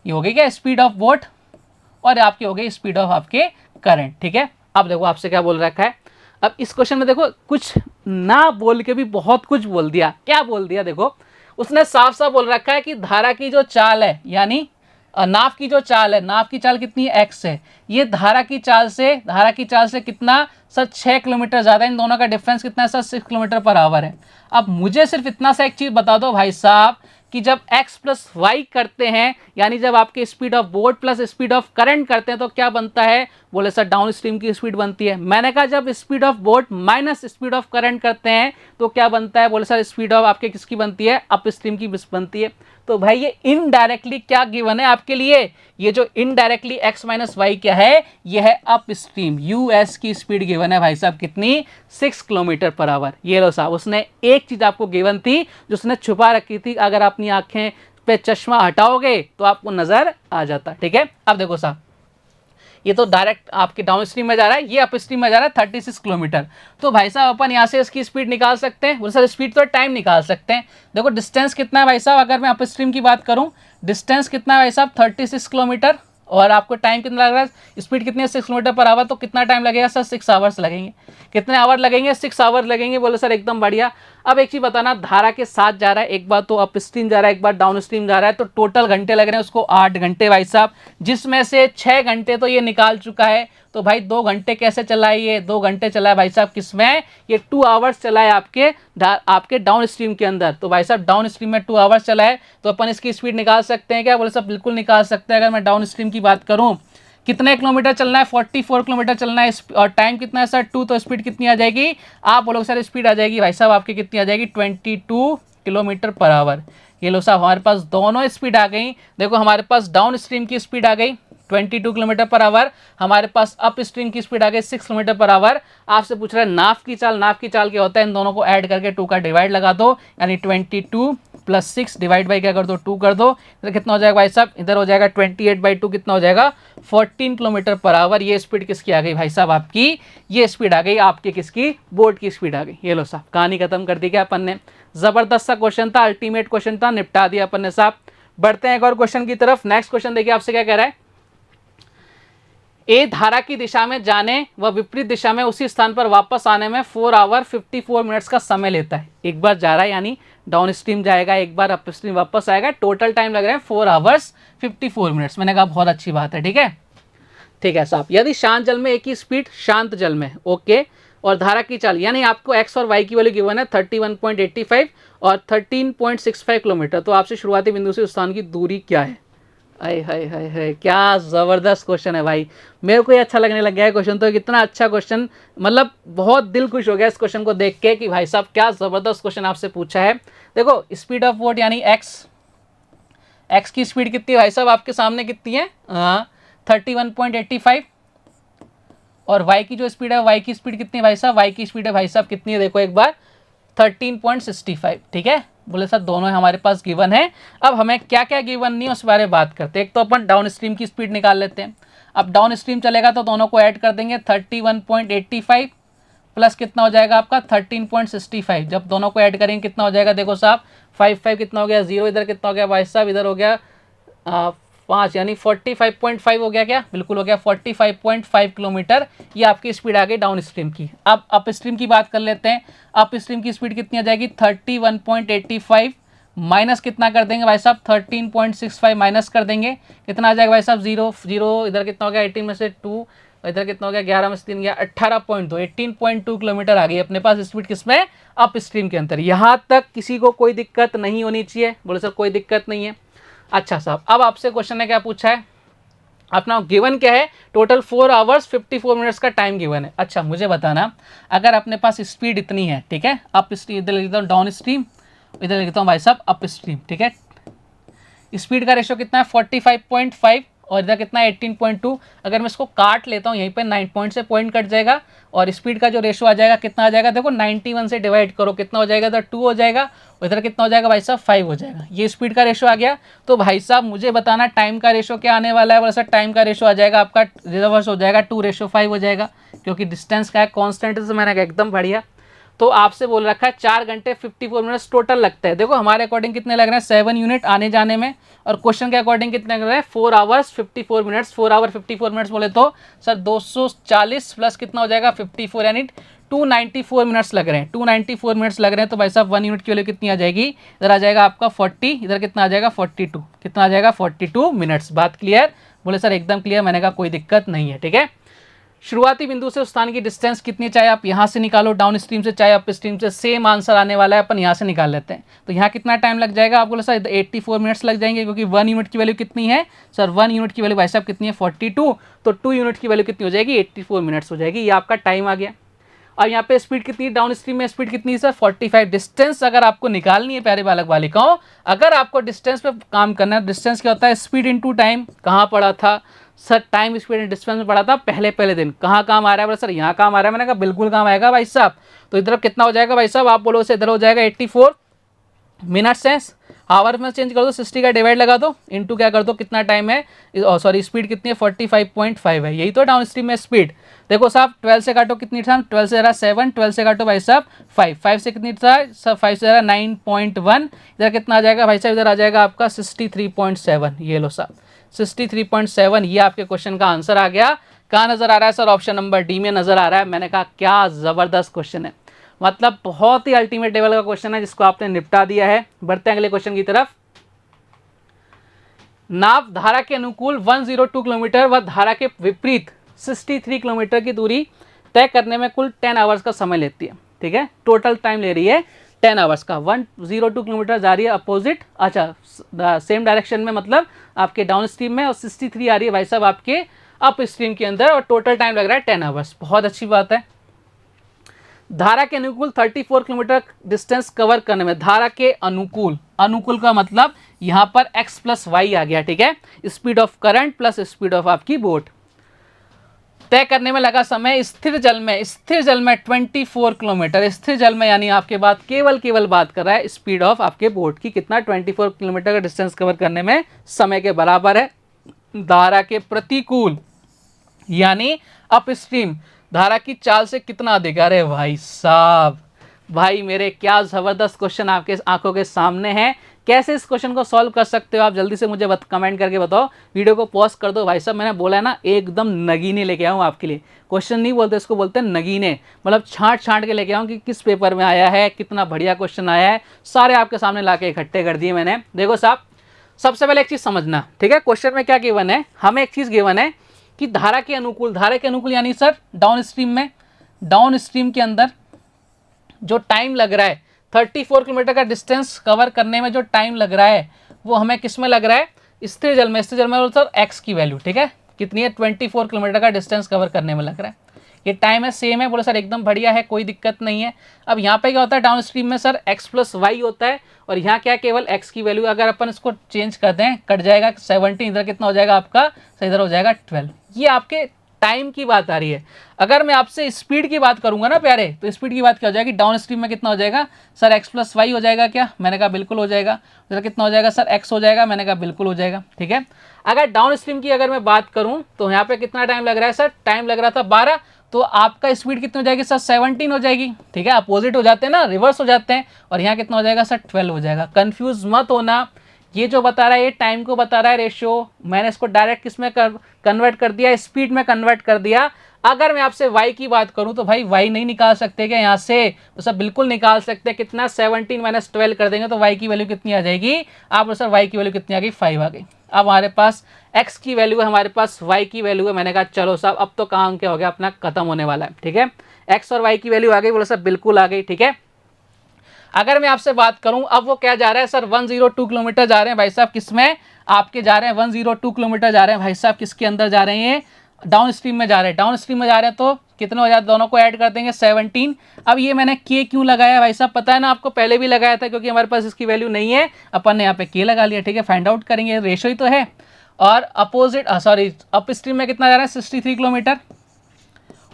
ये होगी क्या स्पीड ऑफ बोट, और आपकी हो गई स्पीड ऑफ आपके करंट, ठीक है। अब देखो आपसे क्या बोल रखा है, अब इस क्वेश्चन में देखो कुछ ना बोल के भी बहुत कुछ बोल दिया। क्या बोल दिया, देखो उसने साफ साफ बोल रखा है कि धारा की जो चाल है, यानी नाव की जो चाल है, नाव की चाल कितनी है x है, ये धारा की चाल से कितना सर 6 किलोमीटर ज़्यादा, इन दोनों का डिफरेंस कितना है सर 6 किलोमीटर पर आवर है। अब मुझे सिर्फ इतना सा एक चीज़ बता दो भाई साहब कि जब x प्लस वाई करते हैं, यानी जब आपके speed of boat plus speed of current करते हैं तो क्या बनता है, बोले सर डाउन स्ट्रीम की स्पीड बनती है। मैंने कहा जब speed of boat minus speed of current करते हैं तो क्या बनता है, बोले सर स्पीड ऑफ आपके किसकी बनती है, अप स्ट्रीम की बनती है। तो भाई ये इनडायरेक्टली क्या गिवन है आपके लिए, ये जो इनडायरेक्टली x माइनस वाई क्या है, ये है अप स्ट्रीम, यूएस की स्पीड गिवन है भाई साहब कितनी 6 किलोमीटर पर आवर। ये लो साहब, उसने एक चीज आपको गिवन थी जो उसने छुपा रखी थी, अगर अपनी आंखें पे चश्मा हटाओगे तो आपको नजर आ जाता, ठीक है। अब देखो साहब, ये तो डायरेक्ट आपके डाउन स्ट्रीम में जा रहा है, ये अप स्ट्रीम में जा रहा है 36 किलोमीटर। तो भाई साहब अपन यहाँ से इसकी स्पीड निकाल सकते हैं, बोले सर स्पीड तो टाइम निकाल सकते हैं। देखो डिस्टेंस कितना है भाई साहब, अगर मैं अप स्ट्रीम की बात करूँ, डिस्टेंस कितना है भाई साहब 36 किलोमीटर, और आपको टाइम कितना लग रहा है, स्पीड कितनी है 6 किलोमीटर पर आवर, तो कितना टाइम लगेगा सर 6 आवर्स लगेंगे। कितने आवर लगेंगे, 6 आवर लगेंगे। बोले सर एकदम बढ़िया। अब एक चीज बताना, धारा के साथ जा रहा है, एक बार तो अप स्ट्रीम जा रहा है, एक बार डाउन स्ट्रीम जा रहा है, तो टोटल घंटे लग रहे हैं उसको 8 घंटे भाई साहब, जिसमें से 6 घंटे तो ये निकाल चुका है। तो भाई 2 घंटे कैसे चला है, ये 2 घंटे चला है भाई साहब किसमें, ये 2 आवर्स चला है आपके डाउन स्ट्रीम के अंदर। तो भाई साहब डाउन स्ट्रीम में 2 आवर्स चला है, तो अपन इसकी स्पीड निकाल सकते हैं क्या, बोले साहब बिल्कुल निकाल सकते हैं। अगर मैं डाउन स्ट्रीम की बात करूं कितने किलोमीटर चलना है, 44 किलोमीटर चलना है, और टाइम कितना है सर 2, तो स्पीड कितनी आ जाएगी, आप बोलोगे सर स्पीड आ जाएगी भाई साहब आपकी कितनी आ जाएगी 22 किलोमीटर पर आवर। ये लो साहब हमारे पास दोनों स्पीड आ गई। देखो हमारे पास डाउन स्ट्रीम की स्पीड आ गई 22 किलोमीटर पर आवर, हमारे पास अप स्ट्रीम की स्पीड आ गई 6 किलोमीटर पर आवर। आपसे पूछ रहा है नाफ की चाल, नाफ की चाल क्या होता है, इन दोनों को ऐड करके 2 का डिवाइड लगा दो, यानी 22 प्लस 6 डिवाइड बाई क्या कर दो 2 कर दो, इधर कितना हो जाएगा भाई साहब, इधर हो जाएगा 28/2 कितना हो जाएगा 14 किलोमीटर पर आवर। ये स्पीड किसकी आ गई भाई साहब आपकी, ये स्पीड आ गई आपकी किसकी, बोट की स्पीड आ गई। ये लो साहब कहानी खत्म कर दी क्या अपन ने, जबरदस्त सा क्वेश्चन था, अल्टीमेट क्वेश्चन था, निपटा दिया अपन ने साहब। बढ़ते हैं एक और क्वेश्चन की तरफ। नेक्स्ट क्वेश्चन देखिए आपसे क्या कह रहा है, ए धारा की दिशा में जाने व विपरीत दिशा में उसी स्थान पर वापस आने में 4 आवर 54 मिनट्स का समय लेता है। एक बार जा रहा है यानी डाउन स्ट्रीम जाएगा, एक बार अप स्ट्रीम वापस आएगा, टोटल टाइम लग रहा है 4 आवर्स 54 मिनट्स। मैंने कहा बहुत अच्छी बात है, ठीक है, ठीक है साहब। यदि शांत जल में एक ही स्पीड, शांत जल में ओके, और धारा की चाल, यानी आपको एक्स और वाई की वैल्यू गिवन है 31.85 और 13.65 किलोमीटर, तो आपसे शुरुआती बिंदु से उस स्थान की दूरी क्या है। हाय हाय हाय हाय, क्या ज़बरदस्त क्वेश्चन है भाई, मेरे को ये अच्छा लगने लग गया है क्वेश्चन, तो कितना अच्छा क्वेश्चन, मतलब बहुत दिल खुश हो गया इस क्वेश्चन को देख के कि भाई साहब क्या ज़बरदस्त क्वेश्चन आपसे पूछा है। देखो स्पीड ऑफ बोट यानी एक्स की स्पीड कितनी है भाई साहब आपके सामने कितनी है 31.85, और वाई की जो स्पीड है, वाई की स्पीड कितनी है भाई साहब, वाई की स्पीड है भाई साहब कितनी है, देखो एक बार 13.65, ठीक है। बोले सर दोनों हमारे पास गिवन है, अब हमें क्या क्या गिवन नहीं है उस बारे में बात करते हैं। एक तो अपन डाउन स्ट्रीम की स्पीड निकाल लेते हैं। अब डाउन स्ट्रीम चलेगा तो दोनों को ऐड कर देंगे, 31.85 प्लस कितना हो जाएगा आपका 13.65, जब दोनों को ऐड करेंगे कितना हो जाएगा, देखो साहब 5 कितना हो गया 0, इधर कितना हो गया भाई साहब, इधर हो गया 5 यानी 45.5 हो गया, क्या बिल्कुल हो गया 45.5 किलोमीटर। ये आपकी स्पीड आ गई डाउन स्ट्रीम की। अब अप स्ट्रीम की बात कर लेते हैं। अप स्ट्रीम की स्पीड कितनी आ जाएगी 31.85 माइनस कितना कर देंगे भाई साहब 13.65 माइनस कर देंगे, कितना आ जाएगा भाई साहब 0, इधर कितना हो गया 18 में से 2, इधर कितना हो गया 11 में से 3 गया 18.2, 18.2 किलोमीटर आ गई अपने पास स्पीड किसमें, अप स्ट्रीम के अंदर। यहाँ तक किसी को कोई दिक्कत नहीं होनी चाहिए, बोले सर कोई दिक्कत नहीं है। अच्छा साहब अब आपसे क्वेश्चन ने क्या पूछा है, अपना गिवन क्या है, टोटल 4 आवर्स 54 मिनट्स का टाइम गिवन है। अच्छा मुझे बताना, अगर अपने पास स्पीड इतनी है, ठीक है, अप स्ट्रीम इधर लिखता हूँ डाउन स्ट्रीम, इधर लिखता हूँ भाई साहब अप स्ट्रीम, ठीक है, स्पीड का रेशो कितना है 45.5 और इधर कितना है 18.2, अगर मैं इसको काट लेता हूँ यहीं पे 9 पॉइंट से पॉइंट कट जाएगा, और स्पीड का जो रेशो आ जाएगा कितना आ जाएगा, देखो 91 से डिवाइड करो कितना हो जाएगा, इधर 2 हो जाएगा, इधर कितना हो जाएगा भाई साहब 5 हो जाएगा। ये स्पीड का रेशो आ गया। तो भाई साहब मुझे बताना टाइम का रेशो क्या आने वाला है, बोला सर टाइम का रेशो आ जाएगा आपका रिवर्स हो जाएगा 2:5 हो जाएगा, क्योंकि डिस्टेंस का है कॉन्स्टेंट, से मैंने कहा एकदम बढ़िया। तो आपसे बोल रखा है 4 घंटे 54 मिनट्स टोटल लगता है। देखो हमारे अकॉर्डिंग कितने लग रहे हैं 7 यूनिट आने जाने में, और क्वेश्चन के अकॉर्डिंग कितने लग रहे हैं 4 आवर्स 54 मिनट्स। 4 आवर 54 मिनट्स बोले तो सर 240 प्लस कितना हो जाएगा 54, यानी 294 मिनट्स लग रहे हैं, 294 मिनट्स लग रहे हैं। तो भाई साहब 1 यूनिट की वैल्यू कितनी आ जाएगी, इधर आ जाएगा आपका 40, इधर कितना आ जाएगा 42, कितना आ जाएगा 42 मिनट्स। बात क्लियर, बोले सर एकदम क्लियर, मैंने कहा कोई दिक्कत नहीं है, ठीक है। शुरुआती बिंदु से उस स्थान की डिस्टेंस कितनी, चाहे आप यहाँ से निकालो डाउन स्ट्रीम से चाहे अप स्ट्रीम से, सेम आंसर आने वाला है, अपन यहाँ से निकाल लेते हैं। तो यहाँ कितना टाइम लग जाएगा, आप बोले सर 84 मिनट्स लग जाएंगे, क्योंकि 1 यूनिट की वैल्यू कितनी है सर, 1 यूनिट की वैल्यू भाई साहब कितनी है 42, तो 2 यूनिट की वैल्यू कितनी हो जाएगी 84 मिनट्स हो जाएगी। ये आपका टाइम आ गया। अब यहाँ पे स्पीड कितनी, डाउन स्ट्रीम में स्पीड कितनी है सर 45। डिस्टेंस अगर आपको निकालनी है प्यारे बालक बालिकाओं, अगर आपको डिस्टेंस पे काम करना है, डिस्टेंस क्या होता है स्पीड इनटू टाइम। कहाँ पढ़ा था sir, time speed and distance में पढ़ा था पहले दिन। कहाँ काम आ रहा है बोला सर, यहाँ काम आ रहा है। मैंने कहा बिल्कुल काम आएगा भाई साहब। तो इधर कितना हो जाएगा भाई साहब, आप बोलो से इधर हो जाएगा 84 मिनट्स है, आवर में चेंज कर दो, 60 का डिवाइड लगा दो, इनटू क्या कर दो कितना टाइम है, सॉरी स्पीड कितनी है 45.5 है। यही तो डाउन स्ट्रीम में स्पीड। देखो साहब 12 से काटो कितनी था, 12 से जरा 7, 12 से काटो भाई साहब 5, 5 से कितनी था सर, 5 से जरा 9.1, इधर कितना आ जाएगा भाई साहब, इधर आ जाएगा आपका 63.7। ये लो साहब 63.7, ये आपके क्वेश्चन का आंसर आ गया। कहाँ नजर आ रहा है सर, ऑप्शन नंबर डी में नजर आ रहा है। मैंने कहा क्या जबरदस्त क्वेश्चन है, मतलब बहुत ही अल्टीमेट लेवल का क्वेश्चन है जिसको आपने निपटा दिया है। बढ़ते हैं अगले क्वेश्चन की तरफ। नाव धारा के अनुकूल 102 किलोमीटर व धारा के विपरीत 63 किलोमीटर की दूरी तय करने में कुल 10 आवर्स का समय लेती है, ठीक है। टोटल टाइम ले रही है 10 आवर्स का। 102 किलोमीटर जा रही है अपोजिट, अच्छा सेम डायरेक्शन में, मतलब आपके डाउन स्ट्रीम में, और 63 आ रही है भाई साहब आपके अप स्ट्रीम के अंदर, और टोटल टाइम लग रहा है 10 आवर्स। बहुत अच्छी बात है। धारा के अनुकूल 34 किलोमीटर डिस्टेंस कवर करने में, धारा के अनुकूल, अनुकूल का मतलब यहां पर x प्लस वाई आ गया, ठीक है, speed of current plus speed of आपकी बोट, तय करने में लगा समय स्थिर जल में, स्थिर जल में 24 किलोमीटर, स्थिर जल में यानी आपके बात केवल बात कर रहा है स्पीड ऑफ आपके बोट की, कितना 24 किलोमीटर का डिस्टेंस कवर करने में समय के बराबर है। धारा के प्रतिकूल यानी अप स्ट्रीम, धारा की चाल से कितना अधिक। अरे भाई साहब, भाई मेरे क्या ज़बरदस्त क्वेश्चन आपके आंखों के सामने है। कैसे इस क्वेश्चन को सॉल्व कर सकते हो आप, जल्दी से मुझे कमेंट करके बताओ। वीडियो को पॉज कर दो भाई साहब, मैंने बोला है ना एकदम नगीने लेके आऊँ आपके लिए। क्वेश्चन नहीं बोलते, इसको बोलते हैं नगीने, मतलब छांट के लेके आऊँ कि किस पेपर में आया है, कितना बढ़िया क्वेश्चन आया है, सारे आपके सामने ला के इकट्ठे कर दिए मैंने। देखो साहब, सबसे पहले एक चीज़ समझना, ठीक है, क्वेश्चन में क्या गिवन है, हमें एक चीज़ गिवन है कि धारा के अनुकूल, धारा के अनुकूल यानी सर डाउन स्ट्रीम में, डाउन स्ट्रीम के अंदर जो टाइम लग रहा है 34 किलोमीटर का डिस्टेंस कवर करने में जो टाइम लग रहा है वो हमें किस में लग रहा है, स्थिर जल में। स्थिर जल में सर एक्स की वैल्यू, ठीक है, कितनी है, 24 किलोमीटर का डिस्टेंस कवर करने में लग रहा है। ये टाइम है सेम है, बोले सर एकदम बढ़िया है, कोई दिक्कत नहीं है। अब यहाँ पे क्या होता है, डाउन स्ट्रीम में सर एक्स प्लस वाई होता है, और यहाँ क्या केवल एक्स की वैल्यू, अगर अपन इसको चेंज कर दें कट जाएगा 17, इधर कितना हो जाएगा आपका, इधर हो जाएगा 12। ये आपके टाइम की बात आ रही है। अगर मैं आपसे स्पीड की बात करूंगा ना प्यारे, तो स्पीड की बात क्या हो जाएगी, डाउन स्ट्रीम में कितना हो जाएगा सर, एक्स प्लस वाई हो जाएगा क्या, मैंने कहा बिल्कुल हो जाएगा। उधर कितना हो जाएगा सर, एक्स हो जाएगा, मैंने कहा बिल्कुल हो जाएगा, ठीक है। अगर डाउन स्ट्रीम की अगर मैं बात करूं तो यहाँ पे कितना टाइम लग रहा है सर, टाइम लग रहा था 12, तो आपका स्पीड कितनी हो जाएगी सर, 17 हो जाएगी, ठीक है। अपोजिट हो जाते हैं ना, रिवर्स हो जाते हैं, और यहाँ कितना हो जाएगा सर, 12 हो जाएगा। कंफ्यूज मत होना, ये जो बता रहा है ये टाइम को बता रहा है रेशियो, मैंने इसको डायरेक्ट किस में कन्वर्ट कर दिया, स्पीड में कन्वर्ट कर दिया। अगर मैं आपसे y की बात करूं तो भाई y नहीं निकाल सकते क्या यहाँ से, तो सब बिल्कुल निकाल सकते हैं। कितना, 17 माइनस 12 कर देंगे तो y की वैल्यू कितनी आ जाएगी, आप सर y की वैल्यू कितनी आ गई, 5 आ गई। अब हमारे पास x की वैल्यू है, हमारे पास y की वैल्यू है। मैंने कहा चलो साहब अब तो काम क्या हो गया अपना, खत्म होने वाला है, ठीक है। x और y की वैल्यू आ गई, बोलो सर बिल्कुल आ गई, ठीक है। अगर मैं आपसे बात करूं, अब वो क्या जा रहा है सर, 102 किलोमीटर जा रहे हैं भाई साहब, किसमें आपके जा रहे हैं 102 किलोमीटर जा रहे हैं भाई साहब, किसके अंदर जा रहे हैं, डाउन स्ट्रीम में जा रहे हैं। डाउन स्ट्रीम में जा रहे हैं तो कितने हो जाते, दोनों को ऐड कर देंगे 17। अब ये मैंने के क्यों लगाया भाई साहब, पता है ना आपको, पहले भी लगाया था, क्योंकि हमारे पास इसकी वैल्यू नहीं है, अपन ने यहाँ पे के लगा लिया, ठीक है। फाइंड आउट करेंगे, रेशो ही तो है। और अपोजिट सॉरी अप स्ट्रीम में कितना जा रहा है, 63 किलोमीटर,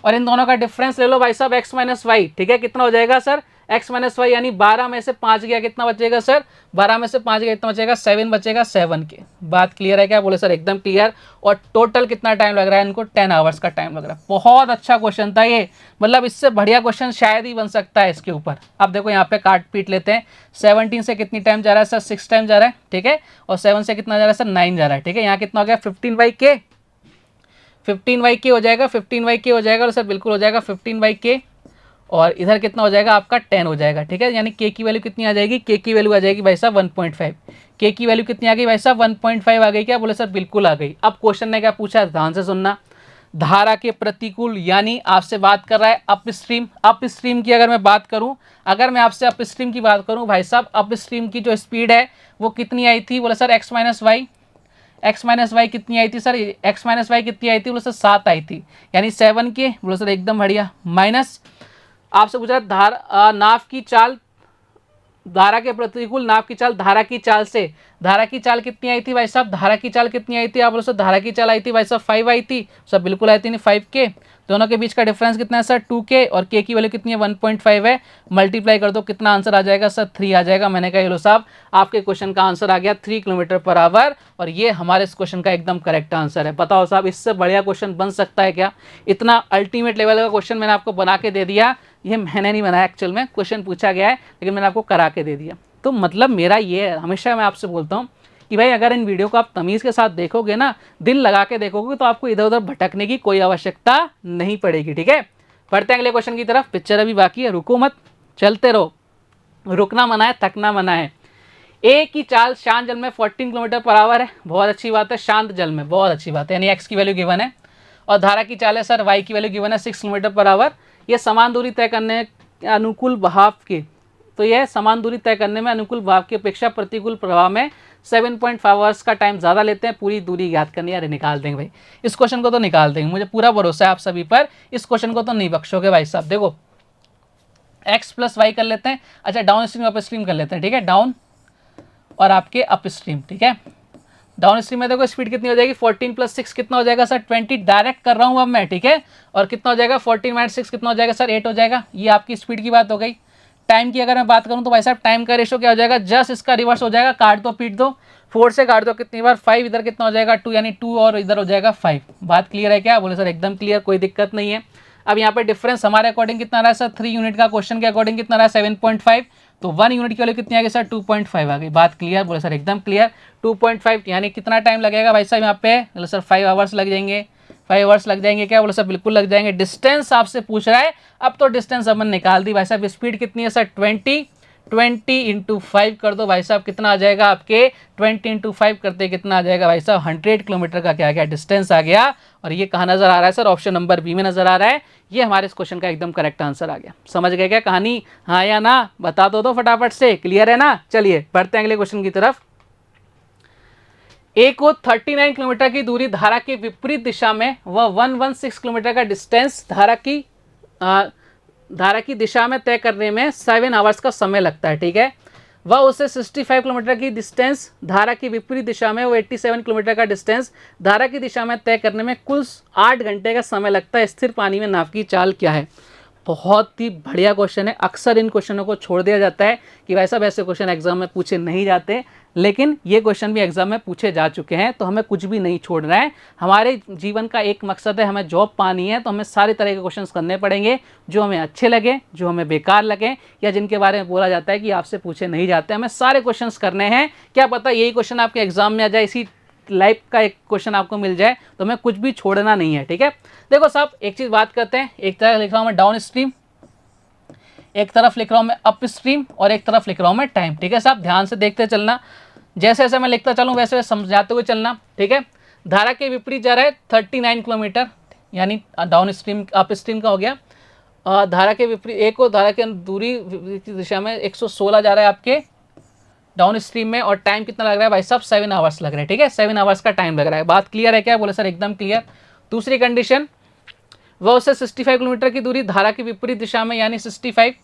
और इन दोनों का डिफरेंस ले लो भाई साहब x माइनस वाई, ठीक है। कितना हो जाएगा सर, x माइनस वाई यानी 12 में से 5 गया, कितना बचेगा सर, 12 में से 5 गया कितना बचेगा, 7 बचेगा, 7 के। बात क्लियर है क्या, बोले सर एकदम क्लियर। और टोटल कितना टाइम लग रहा है इनको, 10 आवर्स का टाइम लग रहा है। बहुत अच्छा क्वेश्चन था ये, मतलब इससे बढ़िया क्वेश्चन शायद ही बन सकता है इसके ऊपर। अब देखो यहाँ पे काट पीट लेते हैं, 17 से कितनी टाइम जा रहा है सर, 6 टाइम जा रहा है, ठीक है। और 7 से कितना जा रहा है सर, 9 जा रहा है, ठीक है। यहाँ कितना हो गया, 15/k, 15/k हो जाएगा, 15/k हो जाएगा, और सर बिल्कुल हो जाएगा 15/k। और इधर कितना हो जाएगा आपका, 10 हो जाएगा, ठीक है। यानी k की वैल्यू कितनी आ जाएगी, k की वैल्यू आ जाएगी भाई साहब 1.5। k की वैल्यू कितनी आ गई भाई साहब, 1.5 आ गई क्या, बोले सर बिल्कुल आ गई। अब क्वेश्चन ने क्या पूछा, ध्यान से सुनना, धारा के प्रतिकूल यानी आपसे बात कर रहा है अप स्ट्रीम। अप स्ट्रीम की अगर मैं बात करूं, अगर मैं आपसे अप स्ट्रीम की बात करूं भाई साहब, अप स्ट्रीम की जो स्पीड है वो कितनी आई थी, बोले sir x minus y, x minus y कितनी आई थी सर, x माइनस वाई कितनी आई थी, बोले सर 7 आई थी, यानी 7 के, बोले सर एकदम बढ़िया। माइनस आपसे पूछा नाव की चाल, धारा के प्रतिकूल नाव की चाल, धारा की चाल से, धारा की चाल कितनी आई थी भाई साहब, धारा की चाल कितनी आई थी, आप बोलो सर धारा की चाल आई थी भाई साहब 5 आई थी, सर बिल्कुल आई थी नहीं 5 के। दोनों के बीच का डिफरेंस कितना है सर 2 के, और के की वैल्यू कितनी है 1.5 है, मल्टीप्लाई कर दो कितना आंसर आ जाएगा सर 3 आ जाएगा। मैंने कहा लो साहब आपके क्वेश्चन का आंसर आ गया 3 किलोमीटर पर आवर, और ये हमारे इस क्वेश्चन का एकदम करेक्ट आंसर है। बताओ साहब इससे बढ़िया क्वेश्चन बन सकता है क्या, इतना अल्टीमेट लेवल का क्वेश्चन मैंने आपको बना के दे दिया। ये मैंने नहीं बनाया, एक्चुअल में क्वेश्चन पूछा गया है, लेकिन मैंने आपको करा के दे दिया। तो मतलब मेरा ये है, हमेशा मैं आपसे बोलता हूँ कि भाई अगर इन वीडियो को आप तमीज़ के साथ देखोगे ना, दिल लगा के देखोगे, तो आपको इधर उधर भटकने की कोई आवश्यकता नहीं पड़ेगी, ठीक है। पढ़ते हैं अगले क्वेश्चन की तरफ, पिक्चर अभी बाकी है, रुको मत, चलते रहो, रुकना मना है, थकना मना है। ए की चाल शांत जल में 14 किलोमीटर पर आवर है, बहुत अच्छी बात है, शांत जल में, बहुत अच्छी बात है, यानी एक्स की वैल्यू गिवन है। और धारा की चाल है सर, वाई की वैल्यू गिवन है 6 किलोमीटर पर आवर। ये समान दूरी तय करने अनुकूल बहाव की, तो यह समान दूरी तय करने में अनुकूल बहाव की अपेक्षा प्रतिकूल प्रवाह में 7.5 आवर्स का टाइम ज़्यादा लेते हैं पूरी दूरी ज्ञात करनी है। अरे निकाल देंगे भाई, इस क्वेश्चन को तो निकाल देंगे, मुझे पूरा भरोसा है आप सभी पर, इस क्वेश्चन को तो नहीं बख्शोगे भाई साहब। देखो x प्लस वाई कर लेते हैं, अच्छा डाउन स्ट्रीम अप स्ट्रीम कर लेते हैं, ठीक है, डाउन और आपके अप स्ट्रीम, ठीक है। डाउन स्ट्रीम में देखो स्पीड कितनी हो जाएगी, 14 + 6 कितना हो जाएगा सर, 20 डायरेक्ट कर रहा हूँ अब मैं, ठीक है। और कितना हो जाएगा 14 - 6 कितना हो जाएगा सर, 8 हो जाएगा। ये आपकी स्पीड की बात हो गई। टाइम की अगर मैं बात करूँ तो भाई साहब टाइम का रेशो क्या हो जाएगा, जस्ट इसका रिवर्स हो जाएगा, काट दो पीट दो, 4 से काट दो कितनी बार, 5, इधर कितना हो जाएगा 2, यानी 2 और इधर हो जाएगा 5। बात क्लियर है क्या, बोले सर एकदम क्लियर, कोई दिक्कत नहीं है। अब यहाँ पे डिफरेंस हमारे अकॉर्डिंग कितना रहा है सर, 3 यूनिट का क्वेश्चन के अकॉर्डिंग कितना रहा है 7.5, तो 1 यूनिट की वैल्यू कितनी आ गई सर 2.5 आ गई। बात क्लियर, बोले सर एकदम क्लियर। 2.5 यानी कितना टाइम लगेगा भाई साहब यहाँ पे, बोले सर 5 आवर्स लग जाएंगे। 5 आवर्स लग जाएंगे क्या, बोले सर बिल्कुल लग जाएंगे। डिस्टेंस आपसे पूछ रहा है, अब तो डिस्टेंस अपन निकाल दी भाई साहब। स्पीड कितनी है सर 20 × 5 कर दो भाई साहब, कितना आ जाएगा आपके 20 × 5 करते कितना आ जाएगा भाई साहब 100 किलोमीटर का क्या गया डिस्टेंस आ गया। और ये कहाँ नजर आ रहा है सर, ऑप्शन नंबर बी में नजर आ रहा है। ये हमारे इस क्वेश्चन का एकदम करेक्ट आंसर आ गया। समझ गए क्या कहानी, हाँ या ना, बता दो फटाफट से, क्लियर है ना। चलिए बढ़ते हैं अगले क्वेश्चन की तरफ। ए को 39 किलोमीटर की दूरी धारा की विपरीत दिशा में व 116 किलोमीटर का डिस्टेंस धारा की दिशा में तय करने में 7 आवर्स का समय लगता है, ठीक है। वह उसे 65 किलोमीटर की डिस्टेंस धारा की विपरीत दिशा में वो 87 किलोमीटर का डिस्टेंस धारा की दिशा में तय करने में कुल 8 घंटे का समय लगता है। स्थिर पानी में नाव की चाल क्या है। बहुत ही बढ़िया क्वेश्चन है। अक्सर इन क्वेश्चनों को छोड़ दिया जाता है कि भाई साहब ऐसे क्वेश्चन एग्जाम में पूछे नहीं जाते, लेकिन ये क्वेश्चन भी एग्जाम में पूछे जा चुके हैं, तो हमें कुछ भी नहीं छोड़ना है। हमारे जीवन का एक मकसद है, हमें जॉब पानी है, तो हमें सारे तरह के क्वेश्चंस करने पड़ेंगे जो हमें अच्छे लगे, जो हमें बेकार लगे, या जिनके बारे में बोला जाता है कि आपसे पूछे नहीं जाते। हमें सारे क्वेश्चंस करने हैं। क्या पता यही क्वेश्चन आपके एग्जाम में आ जाए, इसी लाइफ का एक क्वेश्चन आपको मिल जाए, तो हमें कुछ भी छोड़ना नहीं है, ठीक है। देखो साहब एक चीज़ बात करते हैं, एक तरफ लिख रहा हूँ मैं डाउन स्ट्रीम, एक तरफ लिख रहा हूँ मैं अप स्ट्रीम, और एक तरफ लिख रहा हूँ मैं टाइम, ठीक है साहब। ध्यान से देखते चलना, जैसे जैसे मैं लिखता चलूँ वैसे वैसे समझाते हुए चलना, ठीक है। धारा के विपरीत जा रहा है 39 किलोमीटर, यानी डाउन स्ट्रीम अप स्ट्रीम का हो गया। धारा के विपरीत एक को धारा की दूरी दिशा में 116 जा रहा है आपके डाउन स्ट्रीम में, और टाइम कितना लग रहा है भाई साहब 7 आवर्स लग रहे हैं, ठीक है। 7 आवर्स का टाइम लग रहा है। बात क्लियर है क्या, बोले सर एकदम क्लियर। दूसरी कंडीशन, वह उसे 65 किलोमीटर की दूरी धारा की विपरीत दिशा में, यानी 65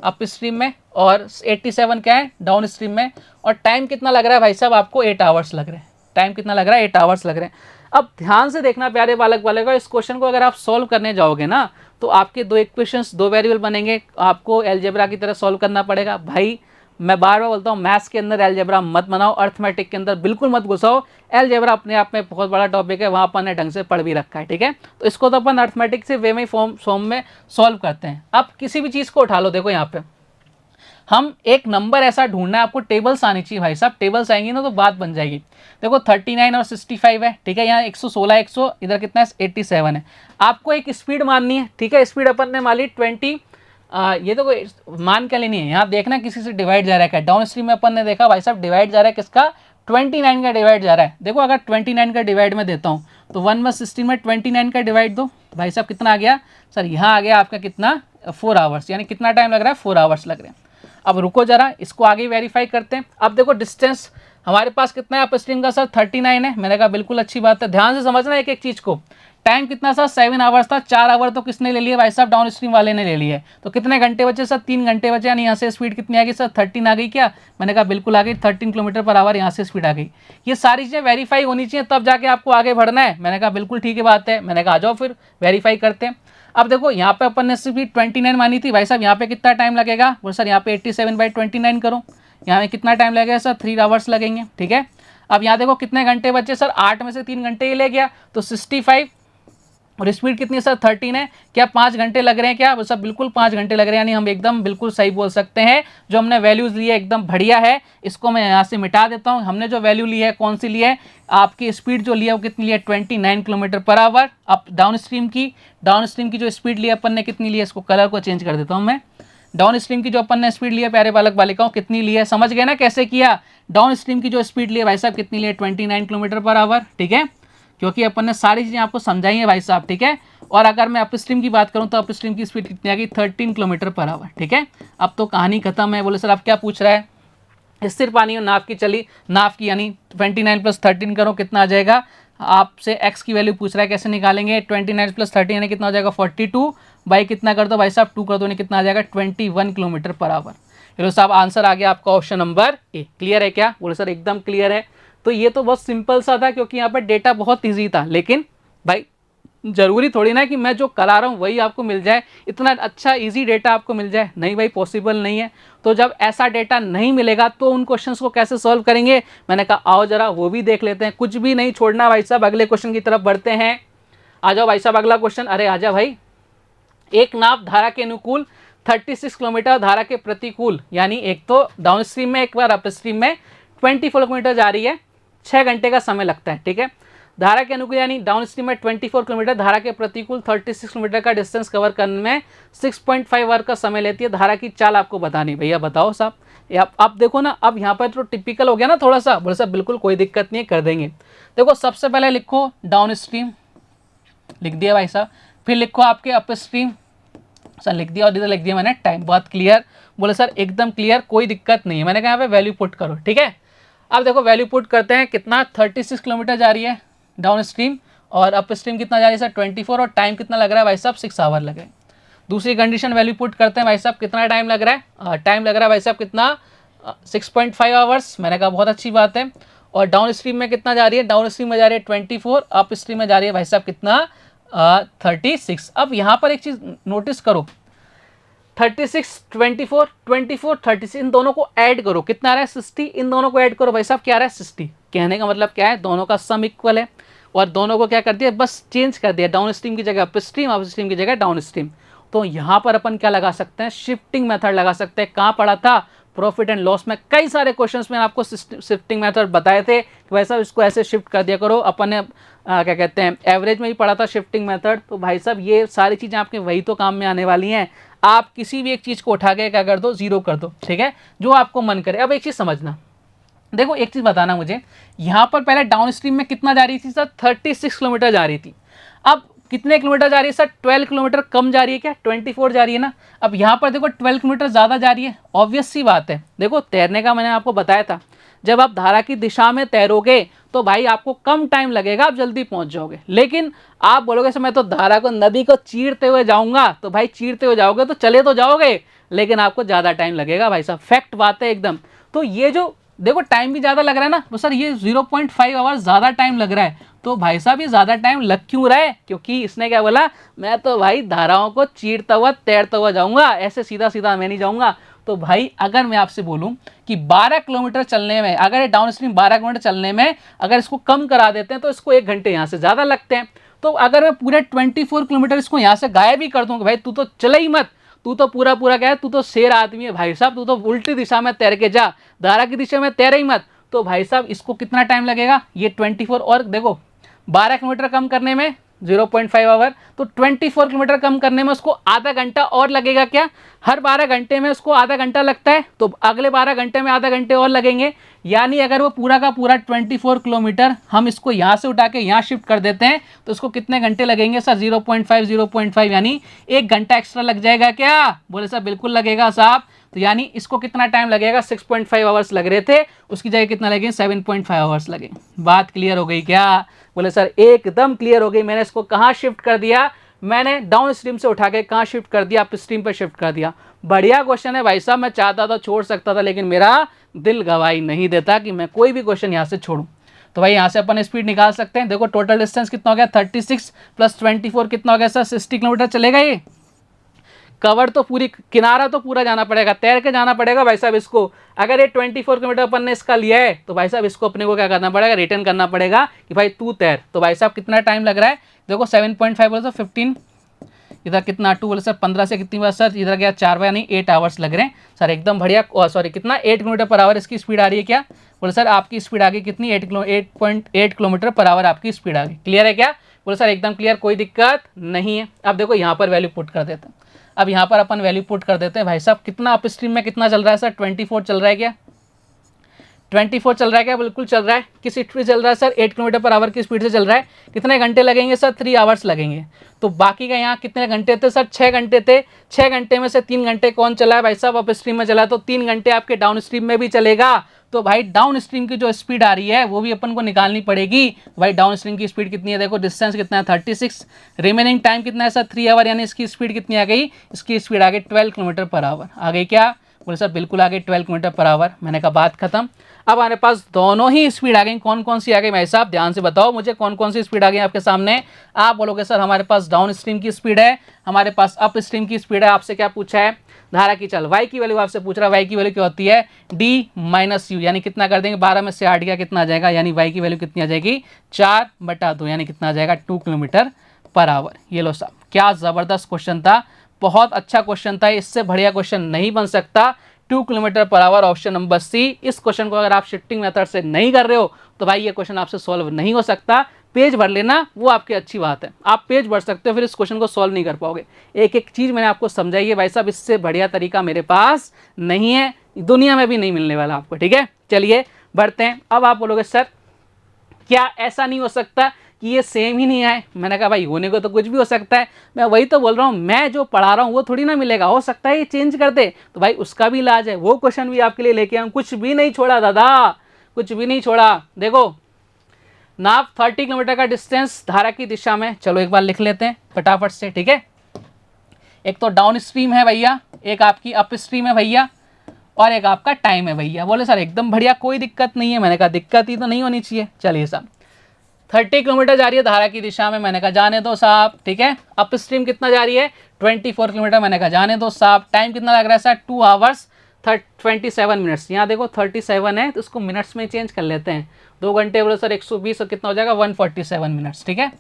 अप स्ट्रीम में और 87 क्या है डाउन स्ट्रीम में, और टाइम कितना लग रहा है भाई साहब आपको 8 आवर्स लग रहे हैं। टाइम कितना लग रहा है 8 आवर्स लग रहे हैं। अब ध्यान से देखना प्यारे बालक बालिका, इस क्वेश्चन को अगर आप सॉल्व करने जाओगे ना, तो आपके 2 इक्वेशंस 2 वेरिएबल बनेंगे, आपको अलजेब्रा की तरह सॉल्व करना पड़ेगा। भाई मैं बार बार बोलता हूँ, मैथ्स के अंदर अलजेब्रा मत बनाओ, अर्थमेटिक के अंदर बिल्कुल मत घुसाओ। अलजेब्रा अपने आप में बहुत बड़ा टॉपिक है, वहाँ अपन ने ढंग से पढ़ भी रखा है, ठीक है। तो इसको तो अपन अर्थमेटिक से वे में फॉर्म में सॉल्व करते हैं। अब किसी भी चीज़ को उठा लो, देखो यहाँ पे हम एक नंबर ऐसा ढूंढना है, आपको टेबल्स आनी चाहिए भाई साहब। टेबल्स आएंगी ना तो बात बन जाएगी। देखो 39 और 65 है, ठीक है। यहाँ 116 100, इधर कितना है 87 है। आपको एक स्पीड माननी है, ठीक है। स्पीड अपन ने मान ली 20, ये तो कोई मान के लेनी है। यहाँ देखना किसी से डिवाइड जा रहा है क्या, डाउन स्ट्रीम में अपन ने देखा भाई साहब डिवाइड जा रहा है किसका, 29 का डिवाइड जा रहा है। देखो अगर 29 का डिवाइड में देता हूँ तो 1/16 में 29 का डिवाइड दो, भाई साहब कितना आ गया सर, यहाँ आ गया आपका कितना 4 आवर्स, यानी कितना टाइम लग रहा है 4 आवर्स लग रहे हैं। अब रुको जरा, इसको आगे वेरीफाई करते हैं। अब देखो डिस्टेंस हमारे पास कितना है अप स्ट्रीम का सर 39 है। मैंने कहा बिल्कुल अच्छी बात है, ध्यान से समझना एक एक चीज़ को। टाइम कितना सर 7 आवर्स था, 4 आवर तो किसने ले लिए भाई साहब, डाउन स्ट्रीम वाले ने ले लिए। तो कितने घंटे बचे सर, 3 घंटे बचे, यानी यहाँ से स्पीड कितनी आ गई सर 13 आ गई क्या। मैंने कहा बिल्कुल आ गई, 13 किलोमीटर पर आवर यहाँ से स्पीड आ गई। ये सारी चीज़ें वेरीफाई होनी चाहिए, तब जाके आपको आगे बढ़ना है। मैंने कहा बिल्कुल ठीक है बात है। मैंने कहा आ जाओ फिर वेरीफाई करते हैं। अब देखो यहाँ पे अपन ने स्पीड 29 मानी थी भाई साहब, यहाँ पे कितना टाइम लगेगा, बोल सर यहाँ पे 87/29 करो, यहाँ में कितना टाइम लगेगा सर 3 आवर्स लगेंगे, ठीक है। अब यहाँ देखो कितने घंटे बचे सर, 8 में से 3 घंटे ही ले गया, तो 65 और स्पीड कितनी है सर 13 है। क्या 5 घंटे लग रहे हैं क्या, वो सब बिल्कुल 5 घंटे लग रहे हैं, यानी हम एकदम बिल्कुल सही बोल सकते हैं। जो हमने वैल्यूज़ ली है एकदम बढ़िया है। इसको मैं यहाँ से मिटा देता हूँ। हमने जो वैल्यू ली है कौन सी ली है, आपकी स्पीड जो ली है वो कितनी ली है 29 किलोमीटर पर आवर। अब डाउन स्ट्रीम की जो स्पीड ली है अपन ने कितनी ली है, इसको कलर को चेंज कर देता हूँ मैं। डाउन स्ट्रीम की जो अपन ने स्पीड ली है प्यारे बालक बालिकाओं कितनी ली है, समझ गए ना कैसे किया। डाउन स्ट्रीम की जो स्पीड ली है भाई साहब कितनी ली है 29 किलोमीटर पर आवर, ठीक है। क्योंकि अपन ने सारी चीज़ें आपको समझाई हैं भाई साहब, ठीक है। और अगर मैं अप स्ट्रीम की बात करूं तो अप स्ट्रीम की स्पीड कितनी आ गई 13 किलोमीटर पर आवर, ठीक है। अब तो कहानी खत्म है। बोले सर आप क्या पूछ रहा है, स्थिर पानी में नाव की चली, नाव की यानी 29 + 13 करो कितना आ जाएगा, आपसे एक्स की वैल्यू पूछ रहा है कैसे निकालेंगे, 29 + 13 यानी कितना हो जाएगा 42 बाई कितना कर दो भाई साहब 2 कर दो, यानी कितना आ जाएगा 21 किलोमीटर पर आवर। चलो साहब आंसर आ गया आपका ऑप्शन नंबर ए। क्लियर है क्या? बोले सर एकदम क्लियर है। तो ये तो बहुत सिंपल सा था क्योंकि यहाँ पर डेटा बहुत ईजी था, लेकिन भाई जरूरी थोड़ी ना कि मैं जो करा रहा हूँ वही आपको मिल जाए, इतना अच्छा इजी डेटा आपको मिल जाए, नहीं भाई पॉसिबल नहीं है। तो जब ऐसा डेटा नहीं मिलेगा तो उन क्वेश्चंस को कैसे सॉल्व करेंगे, मैंने कहा आओ जरा वो भी देख लेते हैं, कुछ भी नहीं छोड़ना भाई साहब, अगले क्वेश्चन की तरफ बढ़ते हैं। आ जाओ भाई साहब अगला क्वेश्चन, अरे आ जाओ भाई। एक नाव धारा के अनुकूल 36 किलोमीटर, धारा के प्रतिकूल यानी एक तो डाउन स्ट्रीम में एक बार अप स्ट्रीम में 24 किलोमीटर जा रही है, 6 घंटे का समय लगता है, ठीक है। धारा के अनुकूल यानी डाउन स्ट्रीम में 24 किलोमीटर, धारा के प्रतिकूल 36 किलोमीटर का डिस्टेंस कवर करने में 6.5 आवर का समय लेती है। धारा की चाल आपको बतानी, भैया बताओ साहब। आप देखो ना, अब यहाँ पर तो टिपिकल हो गया ना थोड़ा सा, बोले साहब बिल्कुल कोई दिक्कत नहीं है, कर देंगे। देखो सबसे पहले लिखो डाउन स्ट्रीम, लिख दिया भाई साहब, फिर लिखो आपके अप स्ट्रीम, सर लिख दिया, और इधर लिख दिया मैंने टाइम। बहुत क्लियर, बोले सर एकदम क्लियर, कोई दिक्कत नहीं है। मैंने कहा यहाँ पे वैल्यू पुट करो, ठीक है। अब देखो वैल्यू पुट करते हैं, कितना 36 किलोमीटर जा रही है डाउन स्ट्रीम, और अप स्ट्रीम कितना जा रही है सर 24, और टाइम कितना लग रहा है भाई साहब 6 आवर लग रहे हैं। दूसरी कंडीशन वैल्यू पुट करते हैं भाई साहब, कितना टाइम लग रहा है, टाइम लग रहा है भाई साहब कितना 6.5 आवर्स। मैंने कहा बहुत अच्छी बात है। और डाउन स्ट्रीम में कितना जा रही है, डाउन स्ट्रीम में जा रही है 24, अप स्ट्रीम में जा रही है भाई साहब कितना 36। अब यहाँ पर एक चीज़ नोटिस करो, 36 24 24 36, इन दोनों को ऐड करो, कितना आ रहा है 60, इन दोनों को ऐड करो भाई साहब क्या आ रहा है 60। कहने का मतलब क्या है, दोनों का सम इक्वल है, और दोनों को क्या कर दिया, बस चेंज कर दिया, डाउन स्ट्रीम की जगह अप स्ट्रीम, अप स्ट्रीम की जगह डाउन स्ट्रीम। तो यहाँ पर अपन क्या लगा सकते हैं, शिफ्टिंग मेथड लगा सकते हैं। कहाँ पढ़ा था, प्रॉफिट एंड लॉस में कई सारे क्वेश्चंस में आपको शिफ्टिंग मेथड बताए थे कि भाई साहब इसको ऐसे शिफ्ट कर दिया करो। अपन ने क्या कहते हैं एवरेज में ही पढ़ा था शिफ्टिंग मेथड। तो भाई साहब ये सारी चीज़ें आपके वही तो काम में आने वाली हैं। आप किसी भी एक चीज़ को उठा के क्या कर दो, जीरो कर दो, ठीक है, जो आपको मन करे। अब एक चीज़ समझना, देखो एक चीज़ बताना मुझे, यहाँ पर पहले डाउन स्ट्रीम में कितना जा रही थी सर 36 किलोमीटर जा रही थी। अब कितने किलोमीटर जा रही है सर, 12 किलोमीटर कम जा रही है क्या, 24 जा रही है ना। अब यहाँ पर देखो 12 किलोमीटर ज़्यादा जा रही है, ऑब्वियस सी बात है। देखो तैरने का मैंने आपको बताया था, जब आप धारा की दिशा में तैरोगे तो भाई आपको कम टाइम लगेगा, आप जल्दी पहुंच जाओगे। लेकिन आप बोलोगे सर मैं तो धारा को, नदी को चीरते हुए जाऊंगा, तो भाई चीरते हुए जाओगे तो चले तो जाओगे, लेकिन आपको ज़्यादा टाइम लगेगा भाई साहब, फैक्ट बात है एकदम। तो ये जो देखो टाइम भी ज़्यादा लग रहा है ना, तो सर ये 0.5 आवर्स ज़्यादा टाइम लग रहा है। तो भाई साहब ये ज़्यादा टाइम लग क्यों रहा है, क्योंकि इसने क्या बोला, मैं तो भाई धाराओं को चीरता हुआ तैरता हुआ जाऊंगा, ऐसे सीधा सीधा मैं नहीं जाऊंगा। तो भाई अगर मैं आपसे बोलूं कि 12 किलोमीटर चलने में, अगर ये डाउन स्ट्रीम 12 किलोमीटर चलने में अगर इसको कम करा देते हैं तो इसको 1 घंटे यहाँ से ज़्यादा लगते हैं। तो अगर मैं पूरे 24 किलोमीटर इसको यहाँ से गायब ही कर दूँ कि भाई तू तो चले ही मत, तू तो पूरा पूरा क्या है, तू तो शेर आदमी है भाई साहब, तू तो उल्टी दिशा में तैर के जा, धारा की दिशा में तैर ही मत, तो भाई साहब इसको कितना टाइम लगेगा, ये 24, और देखो 12 किलोमीटर कम करने में 0.5 आवर, तो 24 किलोमीटर कम करने में उसको आधा घंटा और लगेगा क्या। हर 12 घंटे में उसको आधा घंटा लगता है, तो अगले 12 घंटे में आधा घंटे और लगेंगे। यानी अगर वो पूरा का पूरा 24 किलोमीटर हम इसको यहाँ से उठा के यहाँ शिफ्ट कर देते हैं तो उसको कितने घंटे लगेंगे सर, 0.5 यानी 1 घंटा एक्स्ट्रा लग जाएगा क्या। बोले सर बिल्कुल लगेगा साहब। तो यानी इसको कितना टाइम लगेगा, 6.5 आवर्स लग रहे थे, उसकी जगह कितना लगेंगे 7.5 आवर्स लगे। बात क्लियर हो गई क्या। बोले सर एकदम क्लियर हो गई। मैंने इसको कहाँ शिफ्ट कर दिया, मैंने डाउन स्ट्रीम से उठा के कहाँ शिफ्ट कर दिया, अप स्ट्रीम पर शिफ्ट कर दिया। बढ़िया क्वेश्चन है भाई साहब, मैं चाहता था छोड़ सकता था, लेकिन मेरा दिल गवाही नहीं देता कि मैं कोई भी क्वेश्चन यहाँ से छोड़ूं। तो भाई यहाँ से अपन स्पीड निकाल सकते हैं। देखो टोटल डिस्टेंस कितना हो गया, 36 + 24 कितना हो गया सर, 60 किलोमीटर चलेगा। ये कवर तो पूरी, किनारा तो पूरा जाना पड़ेगा, तैर के जाना पड़ेगा भाई साहब इसको। अगर ये 24 किलोमीटर अपन ने इसका लिया है तो भाई साहब इसको अपने को क्या करना पड़ेगा, रिटर्न करना पड़ेगा कि भाई तू तैर। तो भाई साहब कितना टाइम लग रहा है, देखो 7.5 बोले तो 15, इधर कितना 2 बोले सर 15 से कितनी बार सर, इधर गया 4 बार, यानी 8 आवर्स लग रहे हैं सर, एकदम बढ़िया। सॉरी कितना 8 किलोमीटर पर आवर इसकी स्पीड आ रही है क्या। बोले सर आपकी स्पीड आ गई कितनी, 8.8 किलोमीटर पर आवर आपकी स्पीड आ गई। क्लियर है क्या। बोले सर एकदम क्लियर, कोई दिक्कत नहीं है। अब देखो यहाँ पर वैल्यू पुट कर देते हैं। अब यहाँ पर अपन वैल्यू पुट कर देते हैं भाई साहब, कितना अप स्ट्रीम में कितना चल रहा है सर, 24 चल रहा है क्या, 24 चल रहा है क्या? बिल्कुल चल रहा है। किस स्पीड से चल रहा है सर? 8 किलोमीटर पर आवर की स्पीड से चल रहा है। कितने घंटे लगेंगे सर? 3 आवर्स लगेंगे। तो बाकी का यहाँ कितने घंटे थे सर? 6 घंटे थे। 6 घंटे में से 3 घंटे कौन चला है भाई साहब? अप स्ट्रीम में चला है, तो 3 घंटे आपके डाउन स्ट्रीम में भी चलेगा। तो भाई डाउन स्ट्रीम की जो स्पीड आ रही है वो भी अपन को निकालनी पड़ेगी। भाई डाउन स्ट्रीम की स्पीड कितनी है? देखो डिस्टेंस कितना है? 36। रिमेनिंग टाइम कितना है सर? 3 आवर, यानी इसकी स्पीड कितनी आ गई? इसकी स्पीड आ गई 12 किलोमीटर पर आवर। आ गई क्या? बोले सर बिल्कुल आ गई 12 किलोमीटर पर आवर। मैंने कहा बात खत्म। अब हमारे पास दोनों ही स्पीड आ गई। कौन कौन सी आ गई भाई साहब? ध्यान से बताओ मुझे, कौन कौन सी स्पीड आ गई आपके सामने? आप बोलोगे सर हमारे पास डाउन स्ट्रीम की स्पीड है, हमारे पास अप स्ट्रीम की स्पीड है। आपसे क्या पूछा है? धारा की चल वाई की वैल्यू आपसे पूछ रहा है। वाई की वैल्यू क्या होती है? डी माइनस यू, यानी कितना कर देंगे? 12 में से 8 गया, कितना आ जाएगा? यानी वाई की वैल्यू कितनी आ जाएगी? 4/2, यानी कितना आ जाएगा? 2 किलोमीटर पर आवर। ये लो साहब, क्या ज़बरदस्त क्वेश्चन था, बहुत अच्छा क्वेश्चन था। इससे बढ़िया क्वेश्चन नहीं बन सकता। 2 kilometre per hour, option number C. इस क्वेश्चन को अगर आप शिफ्टिंग मेथड से नहीं कर रहे हो तो भाई ये क्वेश्चन आपसे सॉल्व नहीं हो सकता। पेज भर लेना वो आपकी अच्छी बात है, आप पेज भर सकते हो, फिर इस क्वेश्चन को सॉल्व नहीं कर पाओगे। एक एक चीज़ मैंने आपको समझाई है भाई साहब, इससे बढ़िया तरीका मेरे पास नहीं है, दुनिया में भी नहीं मिलने वाला आपको। ठीक है, चलिए बढ़ते हैं। अब आप बोलोगे सर क्या ऐसा नहीं हो सकता कि ये सेम ही नहीं आए? मैंने कहा भाई होने को तो कुछ भी हो सकता है, मैं वही तो बोल रहा हूँ, मैं जो पढ़ा रहा हूँ वो थोड़ी ना मिलेगा, हो सकता है ये चेंज कर दे, तो भाई उसका भी इलाज है। वो क्वेश्चन भी आपके लिए लेके आऊँ, कुछ भी नहीं छोड़ा दादा, कुछ भी नहीं छोड़ा। देखो नाप 30 किलोमीटर का डिस्टेंस धारा की दिशा में, चलो एक बार लिख लेते हैं फटाफट से। ठीक है, एक तो डाउन स्ट्रीम है भैया, एक आपकी अप स्ट्रीम है भैया, और एक आपका टाइम है भैया। बोले सर एकदम बढ़िया, कोई दिक्कत नहीं है। मैंने कहा दिक्कत ही तो नहीं होनी चाहिए। चलिए साहब 30 किलोमीटर जा रही है धारा की दिशा में, मैंने कहा जाने दो साहब। ठीक है, अप स्ट्रीम कितना जा रही है? 24 किलोमीटर, मैंने कहा जाने दो साहब। टाइम कितना लग रहा है सर? 2 hours 27 minutes. यहाँ देखो 37 है तो उसको मिनट्स में चेंज कर लेते हैं। 2 घंटे बोले सर 120, और कितना हो जाएगा? 147 मिनट्स। ठीक है,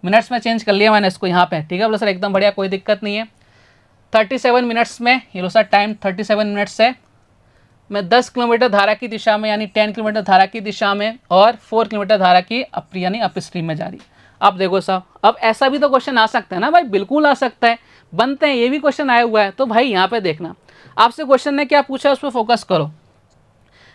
मिनट्स में चेंज कर लिया मैंने इसको यहाँ पे। ठीक है, बोले सर एकदम बढ़िया, कोई दिक्कत नहीं है। 37 मिनट्स में, ये लो सर टाइम 37 मिनट्स है। मैं 10 किलोमीटर धारा की दिशा में, यानी 10 किलोमीटर धारा की दिशा में, और 4 किलोमीटर धारा की यानी अप स्ट्रीम में जा रही है। अब देखो साहब, अब ऐसा भी तो क्वेश्चन आ सकता है ना भाई, बिल्कुल आ सकता है, बनते हैं, ये भी क्वेश्चन आया हुआ है। तो भाई यहाँ पे देखना, आपसे क्वेश्चन ने क्या पूछा, उस पर फोकस करो।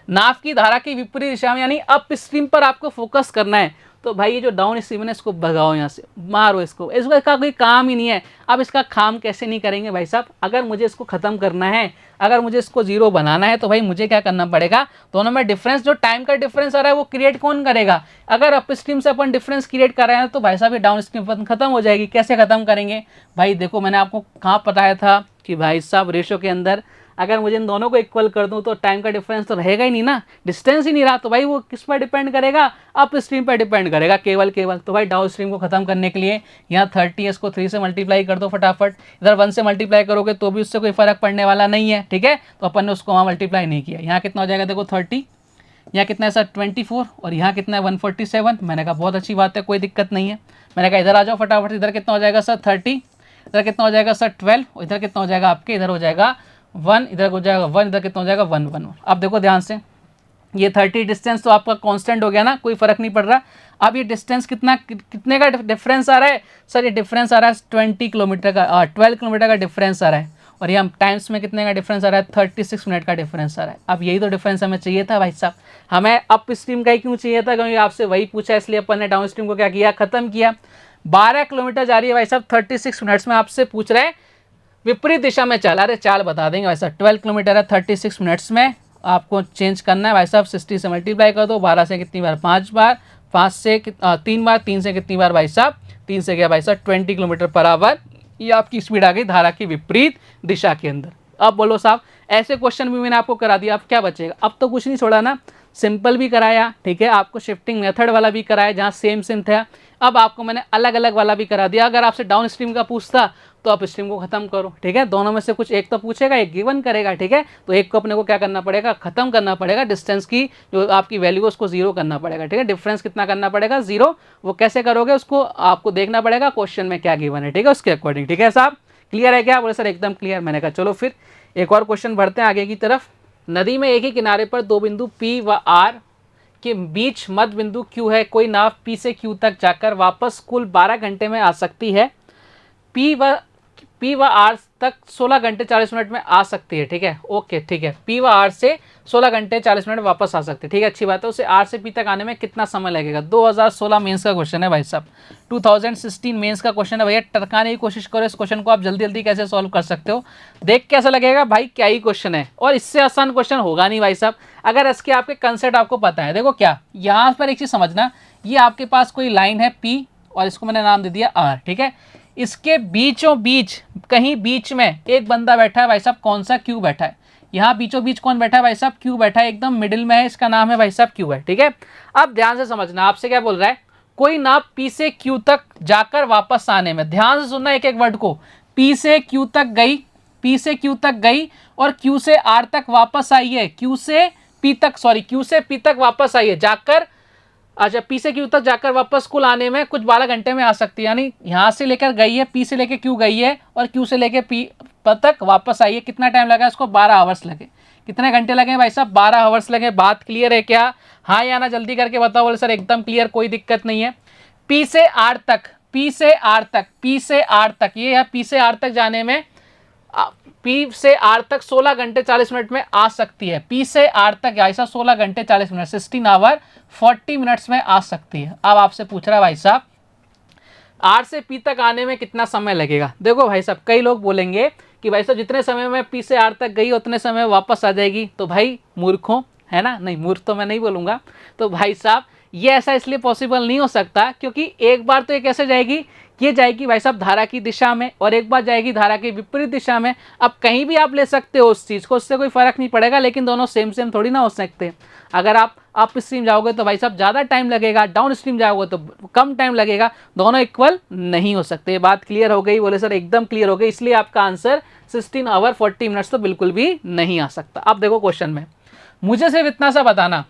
नाव की धारा की विपरीत दिशा में, यानी अप स्ट्रीम पर आपको फोकस करना है। तो भाई ये जो डाउन स्ट्रीम है इसको भगाओ, यहाँ से मारो इसको, इसका कोई काम ही नहीं है। अब इसका काम कैसे नहीं करेंगे भाई साहब? अगर मुझे इसको ख़त्म करना है, अगर मुझे इसको जीरो बनाना है, तो भाई मुझे क्या करना पड़ेगा? दोनों में डिफरेंस, जो टाइम का डिफरेंस आ रहा है वो क्रिएट कौन करेगा? अगर अप स्ट्रीम से अपन डिफरेंस क्रिएट कर रहे हैं तो भाई साहब ये डाउन स्ट्रीम पर खत्म हो जाएगी। कैसे खत्म करेंगे भाई? देखो मैंने आपको कहाँ बताया था कि भाई साहब रेशो के अंदर अगर मुझे इन दोनों को इक्वल कर दूं तो टाइम का डिफरेंस तो रहेगा ही नहीं ना, डिस्टेंस ही नहीं रहा। तो भाई वो किस पर डिपेंड करेगा? अप स्ट्रीम पर डिपेंड करेगा केवल केवल। तो भाई डाउन स्ट्रीम को खत्म करने के लिए यहाँ 30 इसको 3 से मल्टीप्लाई कर दो फटाफट, इधर 1 से मल्टीप्लाई करोगे तो भी उससे कोई फर्क पड़ने वाला नहीं है। ठीक है, तो अपन ने उसको वहाँ मल्टीप्लाई नहीं किया। यहाँ कितना हो जाएगा? देखो 30, यहाँ कितना है सर? 24, और यहाँ कितना है? 147। मैंने कहा बहुत अच्छी बात है, कोई दिक्कत नहीं है। मैंने कहा इधर आ जाओ फटाफट, इधर कितना हो जाएगा सर? 30, इधर कितना हो जाएगा सर? 12, और इधर कितना हो जाएगा आपके? इधर हो जाएगा 1, इधर हो जाएगा 1, इधर कितना हो जाएगा? 1 1। अब देखो ध्यान से, ये 30 डिस्टेंस तो आपका कांस्टेंट हो गया ना, कोई फर्क नहीं पड़ रहा। अब ये डिस्टेंस कितने का डिफरेंस आ रहा है सर? ये डिफरेंस आ रहा है 20 किलोमीटर का, 12 किलोमीटर का डिफरेंस आ रहा है। और ये हम टाइम्स में कितने का डिफरेंस आ रहा है? 36 मिनट का डिफरेंस आ रहा है। अब यही तो डिफरेंस हमें चाहिए था भाई साहब। हमें अप स्ट्रीम का ही क्यों चाहिए था? क्योंकि आपसे वही पूछा, इसलिए अपन ने डाउन स्ट्रीम को क्या किया? खत्म किया। 12 किलोमीटर जा रही है भाई साहब 36 मिनट्स में, आपसे पूछ रहे हैं विपरीत दिशा में चल। अरे चाल बता देंगे भाई साहब, 12 किलोमीटर है 36 मिनट्स में, आपको चेंज करना है भाई साहब। 60 से मल्टीप्लाई कर दो, 12 से कितनी बार? 5 बार, 5 से 3 बार, 3 से कितनी बार भाई साहब? 3 से गया भाई साहब 20 किलोमीटर पर आवर। ये आपकी स्पीड आ गई धारा की विपरीत दिशा के अंदर। अब बोलो साहब, ऐसे क्वेश्चन भी मैंने आपको करा दिया, अब क्या बचेगा? अब तो कुछ नहीं छोड़ा ना, सिंपल भी कराया, ठीक है, आपको शिफ्टिंग मेथड वाला भी कराया जहाँ सेम सेम था। अब आपको मैंने अलग अलग वाला भी करा दिया। अगर आपसे डाउन स्ट्रीम का पूछता तो आप स्ट्रीम को खत्म करो। ठीक है, दोनों में से कुछ एक तो पूछेगा, एक गिवन करेगा। ठीक है, तो एक को अपने को क्या करना पड़ेगा? खत्म करना पड़ेगा। डिस्टेंस की जो आपकी वैल्यू है उसको जीरो करना पड़ेगा। ठीक है, डिफरेंस कितना करना पड़ेगा? जीरो। वो कैसे करोगे उसको आपको देखना पड़ेगा क्वेश्चन में क्या गिवन है। ठीक है, उसके अकॉर्डिंग। ठीक है साहब, क्लियर है क्या? बोले सर एकदम क्लियर। मैंने कहा चलो फिर एक और क्वेश्चन बढ़ते हैं आगे की तरफ। नदी में एक ही किनारे पर दो बिंदु P व R के बीच मध्य बिंदु Q है। कोई नाव P से Q तक जाकर वापस कुल 12 घंटे में आ सकती है। P व R तक 16 घंटे 40 मिनट में आ सकती है, ठीक है, ओके ठीक है, पी व आर से 16 घंटे 40 मिनट वापस आ सकती है, ठीक है, अच्छी बात है। उसे आर से पी तक आने में कितना समय लगेगा? 2016 मेंस का क्वेश्चन है भाई साहब, 2016 मेंस का क्वेश्चन है भैया, टरकाने की कोशिश करो इस क्वेश्चन को, आप जल्दी जल्दी कैसे सॉल्व कर सकते हो, देख कैसा लगेगा भाई, क्या ही क्वेश्चन है, और इससे आसान क्वेश्चन होगा नहीं भाई साहब, अगर इसके आपके कंसेप्ट आपको पता है। देखो क्या, यहाँ पर एक चीज समझना, ये आपके पास कोई लाइन है पी और इसको मैंने नाम दे दिया आर, ठीक है, इसके बीचों बीच कहीं बीच में एक बंदा बैठा है भाई साहब, कौन सा? क्यू बैठा है, यहाँ बीचों बीच कौन बैठा है भाई साहब? क्यू बैठा है, एकदम मिडिल में है, इसका नाम है भाई साहब क्यू है, ठीक है। अब ध्यान से समझना, आपसे क्या बोल रहा है, कोई नाप पी से क्यू तक जाकर वापस आने में, ध्यान से सुनना एक एक वर्ड को, पी से क्यू तक गई, पी से क्यू तक गई और क्यू से आर तक वापस आई है, क्यू से पी तक, सॉरी क्यू से पी तक वापस आई है जाकर, अच्छा पी से क्यू तक जाकर वापस कुल आने में कुछ 12 घंटे में आ सकती है, यानी यहाँ से लेकर गई है, पी से लेकर क्यू गई है और क्यू से लेकर पी तक वापस आई है, कितना टाइम लगा इसको? 12 आवर्स लगे। कितने घंटे लगे भाई साहब? 12 आवर्स लगे। बात क्लियर है क्या? हाँ या ना जल्दी करके बताओ। बोले सर एकदम क्लियर, कोई दिक्कत नहीं है। पी से आर तक, पी से आर तक, पी से आर तक, ये है पी से आर तक जाने में, पी से आर तक 16 घंटे 40 मिनट में आ सकती है, पी से आर तक ऐसा 16 घंटे 40 मिनट, 16 आवर 40 मिनट्स में आ सकती है। अब आपसे पूछ रहा है भाई साहब आर से पी तक आने में कितना समय लगेगा? देखो भाई साहब, कई लोग बोलेंगे कि भाई साहब जितने समय में पी से आर तक गई उतने समय वापस आ जाएगी, तो भाई मूर्खों, है ना, नहीं मूर्ख तो मैं नहीं बोलूँगा, तो भाई साहब ये ऐसा इसलिए पॉसिबल नहीं हो सकता क्योंकि एक बार तो ये कैसे जाएगी, ये जाएगी भाई साहब धारा की दिशा में और एक बार जाएगी धारा की विपरीत दिशा में। अब कहीं भी आप ले सकते हो उस चीज़ को, उससे कोई फर्क नहीं पड़ेगा, लेकिन दोनों सेम सेम थोड़ी ना हो सकते। अगर आप अप स्ट्रीम जाओगे तो भाई साहब ज़्यादा टाइम लगेगा, डाउन स्ट्रीम जाओगे तो कम टाइम लगेगा, दोनों इक्वल नहीं हो सकते। बात क्लियर हो गई? बोले सर एकदम क्लियर हो गई, इसलिए आपका आंसर 16 आवर 40 मिनट्स तो बिल्कुल भी नहीं आ सकता। अब देखो क्वेश्चन में मुझे सिर्फ इतना सा बताना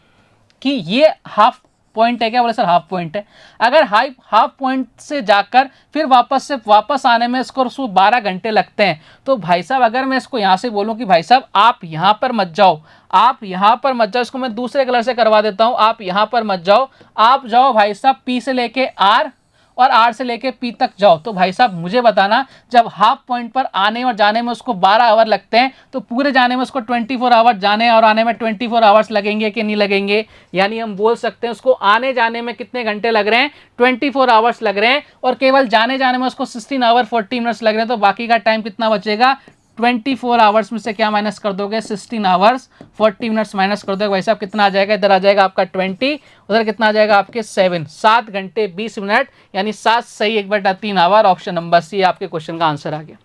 कि ये हाफ पॉइंट है क्या? बोले सर हाफ पॉइंट है। अगर हाफ पॉइंट से जाकर फिर वापस आने में इसको 12 घंटे लगते हैं, तो भाई साहब अगर मैं इसको यहाँ से बोलूँ कि भाई साहब आप यहाँ पर मत जाओ, आप यहाँ पर मत जाओ, इसको मैं दूसरे कलर से करवा देता हूँ, आप यहाँ पर मत जाओ, आप जाओ भाई साहब पी से लेके आर और आर से लेके पी तक जाओ, तो भाई साहब मुझे बताना जब हाफ पॉइंट पर आने और जाने में उसको 12 आवर लगते हैं तो पूरे जाने में उसको 24 आवर, जाने और आने में 24 आवर्स लगेंगे कि नहीं लगेंगे? यानी हम बोल सकते हैं उसको आने जाने में कितने घंटे लग रहे हैं? 24 आवर्स लग रहे हैं, और केवल जाने जाने में उसको 16 आवर 40 मिनट्स लग रहे हैं, तो बाकी का टाइम कितना बचेगा? 24 आवर्स में से क्या माइनस कर दोगे? 16 आवर्स 40 मिनट्स माइनस कर दोगे, भाई साहब कितना आ जाएगा? इधर आ जाएगा आपका 20, उधर कितना आ जाएगा आपके 7 घंटे 20 मिनट, यानी 7 सही 1/3 आवर। ऑप्शन नंबर सी आपके क्वेश्चन का आंसर आ गया।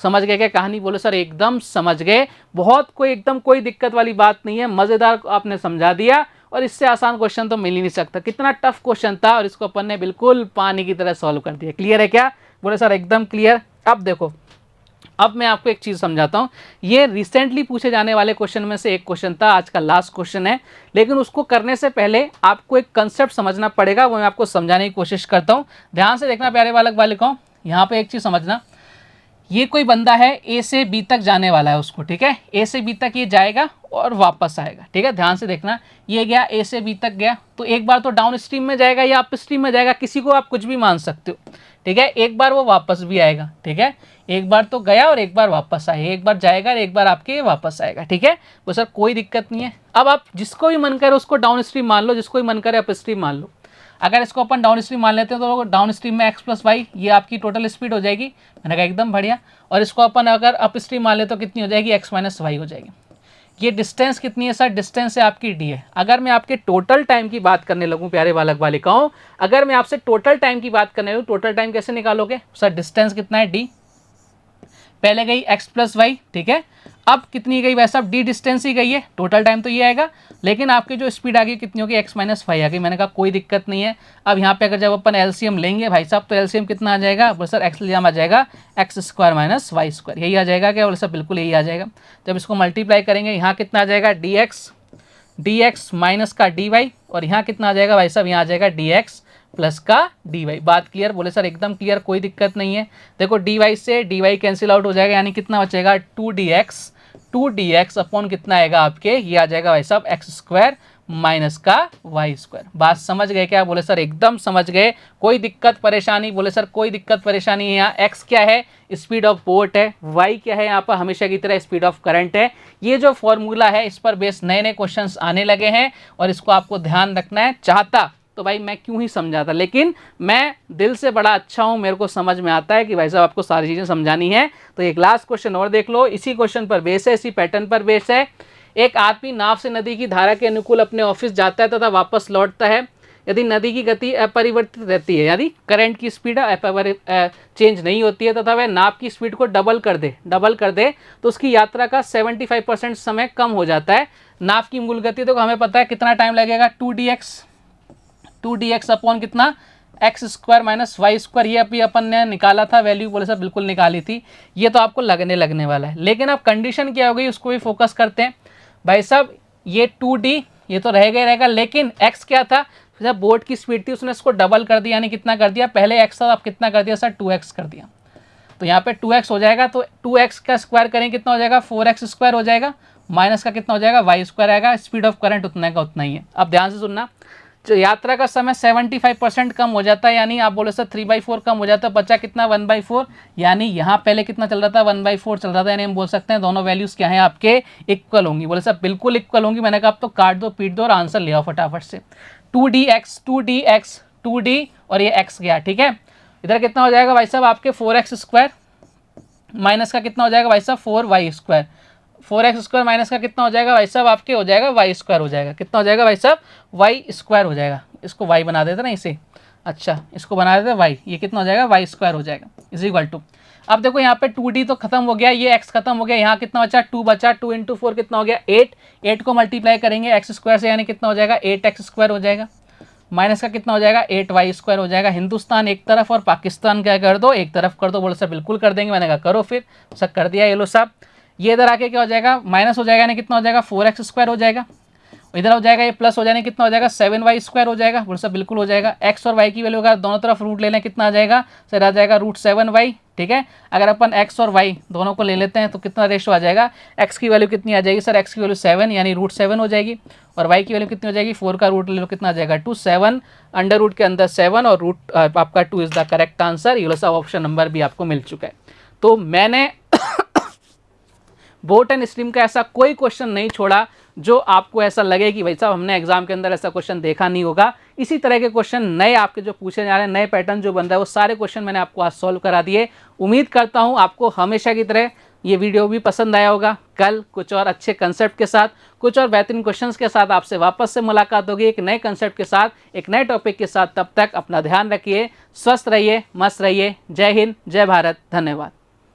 समझ गए क्या कहानी? बोलो सर एकदम समझ गए, बहुत कोई दिक्कत वाली बात नहीं है, मज़ेदार आपने समझा दिया, और इससे आसान क्वेश्चन तो मिल ही नहीं सकता। कितना टफ क्वेश्चन था और इसको अपन ने बिल्कुल पानी की तरह सॉल्व कर दिया। क्लियर है क्या? बोले सर एकदम क्लियर। अब देखो, अब मैं आपको एक चीज़ समझाता हूँ। ये रिसेंटली पूछे जाने वाले क्वेश्चन में से एक क्वेश्चन था, आज का लास्ट क्वेश्चन है, लेकिन उसको करने से पहले आपको एक कंसेप्ट समझना पड़ेगा, वो मैं आपको समझाने की कोशिश करता हूँ। ध्यान से देखना प्यारे बालक बालिकाओं, यहाँ पे एक चीज़ समझना, ये कोई बंदा है ए से बी तक जाने वाला है उसको, ठीक है, ए से बी तक ये जाएगा और वापस आएगा, ठीक है, ध्यान से देखना, ये गया ए से बी तक गया, तो एक बार तो डाउन स्ट्रीम में जाएगा या अप स्ट्रीम में जाएगा, किसी को आप कुछ भी मान सकते हो, ठीक है, एक बार वो वापस भी आएगा, ठीक है, एक बार तो गया और एक बार वापस आएगा, एक बार जाएगा और एक बार आपके वापस आएगा, ठीक है, वो सर कोई दिक्कत नहीं है। अब आप जिसको भी मन करे उसको डाउन स्ट्रीम मान लो, जिसको भी मन करे अप स्ट्रीम मान लो। अगर इसको अपन डाउन स्ट्रीम मान लेते हैं तो डाउन स्ट्रीम में x + y ये आपकी टोटल स्पीड हो जाएगी, मैंने कहा एकदम बढ़िया, और इसको अपन अगर अप स्ट्रीम मान लेते तो कितनी हो जाएगी? x - y हो जाएगी। ये डिस्टेंस कितनी है सर? डिस्टेंस है आपकी d है। अगर मैं आपके टोटल टाइम की बात करने लगूँ प्यारे बालक बालिकाओं, अगर मैं आपसे टोटल टाइम की बात करने लगूँ, टोटल टाइम कैसे निकालोगे सर? डिस्टेंस कितना है d, पहले गई x + y, ठीक है, अब कितनी गई वैसा डी डिस्टेंस ही गई है, टोटल टाइम तो ये आएगा, लेकिन आपकी जो स्पीड आ गई कितनी होगी? x - y आ गई। मैंने कहा कोई दिक्कत नहीं है। अब यहाँ पे अगर जब अपन एलसीएम लेंगे भाई साहब, तो एलसीएम कितना आ जाएगा? बोले सर एक्स आ जाएगा x² - y², यही आ जाएगा क्या? बोले सर बिल्कुल यही आ जाएगा। जब इसको मल्टीप्लाई करेंगे यहाँ कितना आ जाएगा? dx माइनस का dy, और यहाँ कितना आ जाएगा भाई साहब? यहाँ आ जाएगा dx प्लस का dy। बात क्लियर? बोले सर एकदम क्लियर, कोई दिक्कत नहीं है। देखो dy से dy कैंसिल आउट हो जाएगा, यानी कितना बचेगा? 2dx अपॉन कितना आएगा आपके? ये आ जाएगा भाई साहब x² माइनस का वाई स्क्वायर। बात समझ गए क्या? बोले सर एकदम समझ गए, कोई दिक्कत परेशानी? बोले सर कोई दिक्कत परेशानी है। यहाँ एक्स क्या है? स्पीड ऑफ बोट है। वाई क्या है? यहाँ पर हमेशा की तरह स्पीड ऑफ करंट है। ये जो फॉर्मूला है इस पर बेस नए नए क्वेश्चंस आने लगे हैं और इसको आपको ध्यान रखना है। चाहता तो भाई मैं क्यों ही समझाता, लेकिन मैं दिल से बड़ा अच्छा हूँ, मेरे को समझ में आता है कि भाई साहब आपको सारी चीज़ें समझानी है। तो एक लास्ट क्वेश्चन और देख लो, इसी क्वेश्चन पर बेस है, इसी पैटर्न पर बेस है। एक आदमी नाव से नदी की धारा के अनुकूल अपने ऑफिस जाता है तथा वापस लौटता है। यदि नदी की गति अपरिवर्तित रहती है, यदि करंट की स्पीड चेंज नहीं होती है तथा वह नाव की स्पीड को डबल कर दे तो उसकी यात्रा का 75% समय कम हो जाता है। नाव की मूल गति तो हमें पता है कितना टाइम लगेगा, 2dx अपॉन कितना, x square minus y square. ये अभी अपन ने निकाला था वैल्यू, बोले सर बिल्कुल निकाली थी। ये तो आपको लगने वाला है, लेकिन अब कंडीशन क्या हो गई उसको भी फोकस करते हैं। भाई साहब ये 2d ये तो रहेगा ही रहेगा, लेकिन x क्या था? जब बोट की स्पीड थी उसने इसको डबल कर दिया, यानी कितना कर दिया? पहले x था, अब कितना कर दिया सर? 2x कर दिया। तो यहाँ पे 2x हो जाएगा, तो 2x का स्क्वायर करेंगे कितना हो जाएगा? 4x स्क्वायर हो जाएगा, माइनस का कितना हो जाएगा? y स्क्वायर आएगा। स्पीड ऑफ करंट उतना का उतना ही है। अब ध्यान से सुनना, जो यात्रा का समय 75% कम हो जाता है, यानी आप बोले सर 3/4 कम हो जाता है, बचा कितना? 1/4। यानी यहाँ पहले कितना चल रहा था? 1/4 चल रहा था, यानी हम बोल सकते हैं दोनों वैल्यूज़ क्या हैं आपके? इक्वल होंगी। बोले सर बिल्कुल इक्वल होंगी। मैंने कहा आप तो काट दो पीट दो और आंसर ले आओ फटाफट से। 2d और ये x गया, ठीक है। इधर कितना हो जाएगा भाई साहब आपके? 4x स्क्वायर माइनस का कितना हो जाएगा भाई साहब? 4y square. 4x square minus का कितना हो जाएगा भाई साहब आपके? हो जाएगा y स्क्वायर हो जाएगा। कितना हो जाएगा भाई साहब? y स्क्वायर हो जाएगा। इसको y बना देते ना इसे, अच्छा इसको बना देते y, ये कितना हो जाएगा? y स्क्वायर हो जाएगा इज इक्वल टू। अब देखो यहाँ पे 2d तो खत्म हो गया, ये x खत्म हो गया, यहाँ कितना बचा? 2 बचा। 2 × 4 कितना हो गया? 8। 8 को मल्टीप्लाई करेंगे x स्क्वायर से, यानी कितना हो जाएगा? 8x स्क्वायर हो जाएगा। माइनस का कितना हो जाएगा? 8y स्क्वायर हो जाएगा। हिंदुस्तान एक तरफ और पाकिस्तान क्या कर दो? एक तरफ कर दो। बोले सर बिल्कुल कर देंगे। मैंने कहा करो फिर। सर कर दिया। ये लो साहब, ये इधर आके क्या हो जाएगा? माइनस हो जाएगा, यानी कितना हो जाएगा? 4x स्क्वायर हो जाएगा। इधर हो जाएगा ये प्लस हो जाने, कितना हो जाएगा? 7y स्क्वायर हो जाएगा। बोले सर बिल्कुल हो जाएगा। x और y की वैल्यू अगर दोनों तरफ रूट ले लें कितना आ जाएगा सर? आ जाएगा √7y, ठीक है। अगर अपन x और y दोनों को ले लेते हैं तो कितना रेशो आ जाएगा? x की वैल्यू कितनी आ जाएगी सर? x की वैल्यू 7 यानी √7 हो जाएगी, और y की वैल्यू कितनी हो जाएगी? 4 का रूट ले लो, कितना आ जाएगा? 2। 7 अंडर रूट के अंदर 7 और रूट आपका 2 इज द करेक्ट आंसर। ये लो साहब ऑप्शन नंबर भी आपको मिल चुका है। तो मैंने बोट एंड स्ट्रीम का ऐसा कोई क्वेश्चन नहीं छोड़ा जो आपको ऐसा लगे कि भाई साहब हमने एग्जाम के अंदर ऐसा क्वेश्चन देखा नहीं होगा। इसी तरह के क्वेश्चन नए आपके जो पूछे जा रहे हैं, नए पैटर्न जो बन रहा है, वो सारे क्वेश्चन मैंने आपको आज सॉल्व करा दिए। उम्मीद करता हूँ आपको हमेशा की तरह ये वीडियो भी पसंद आया होगा। कल कुछ और अच्छे कंसेप्ट के साथ, कुछ और बेहतरीन क्वेश्चंस के साथ आपसे वापस से मुलाकात होगी, एक नए कंसेप्ट के साथ, एक नए टॉपिक के साथ। तब तक अपना ध्यान रखिए, स्वस्थ रहिए, मस्त रहिए। जय हिंद, जय भारत, धन्यवाद।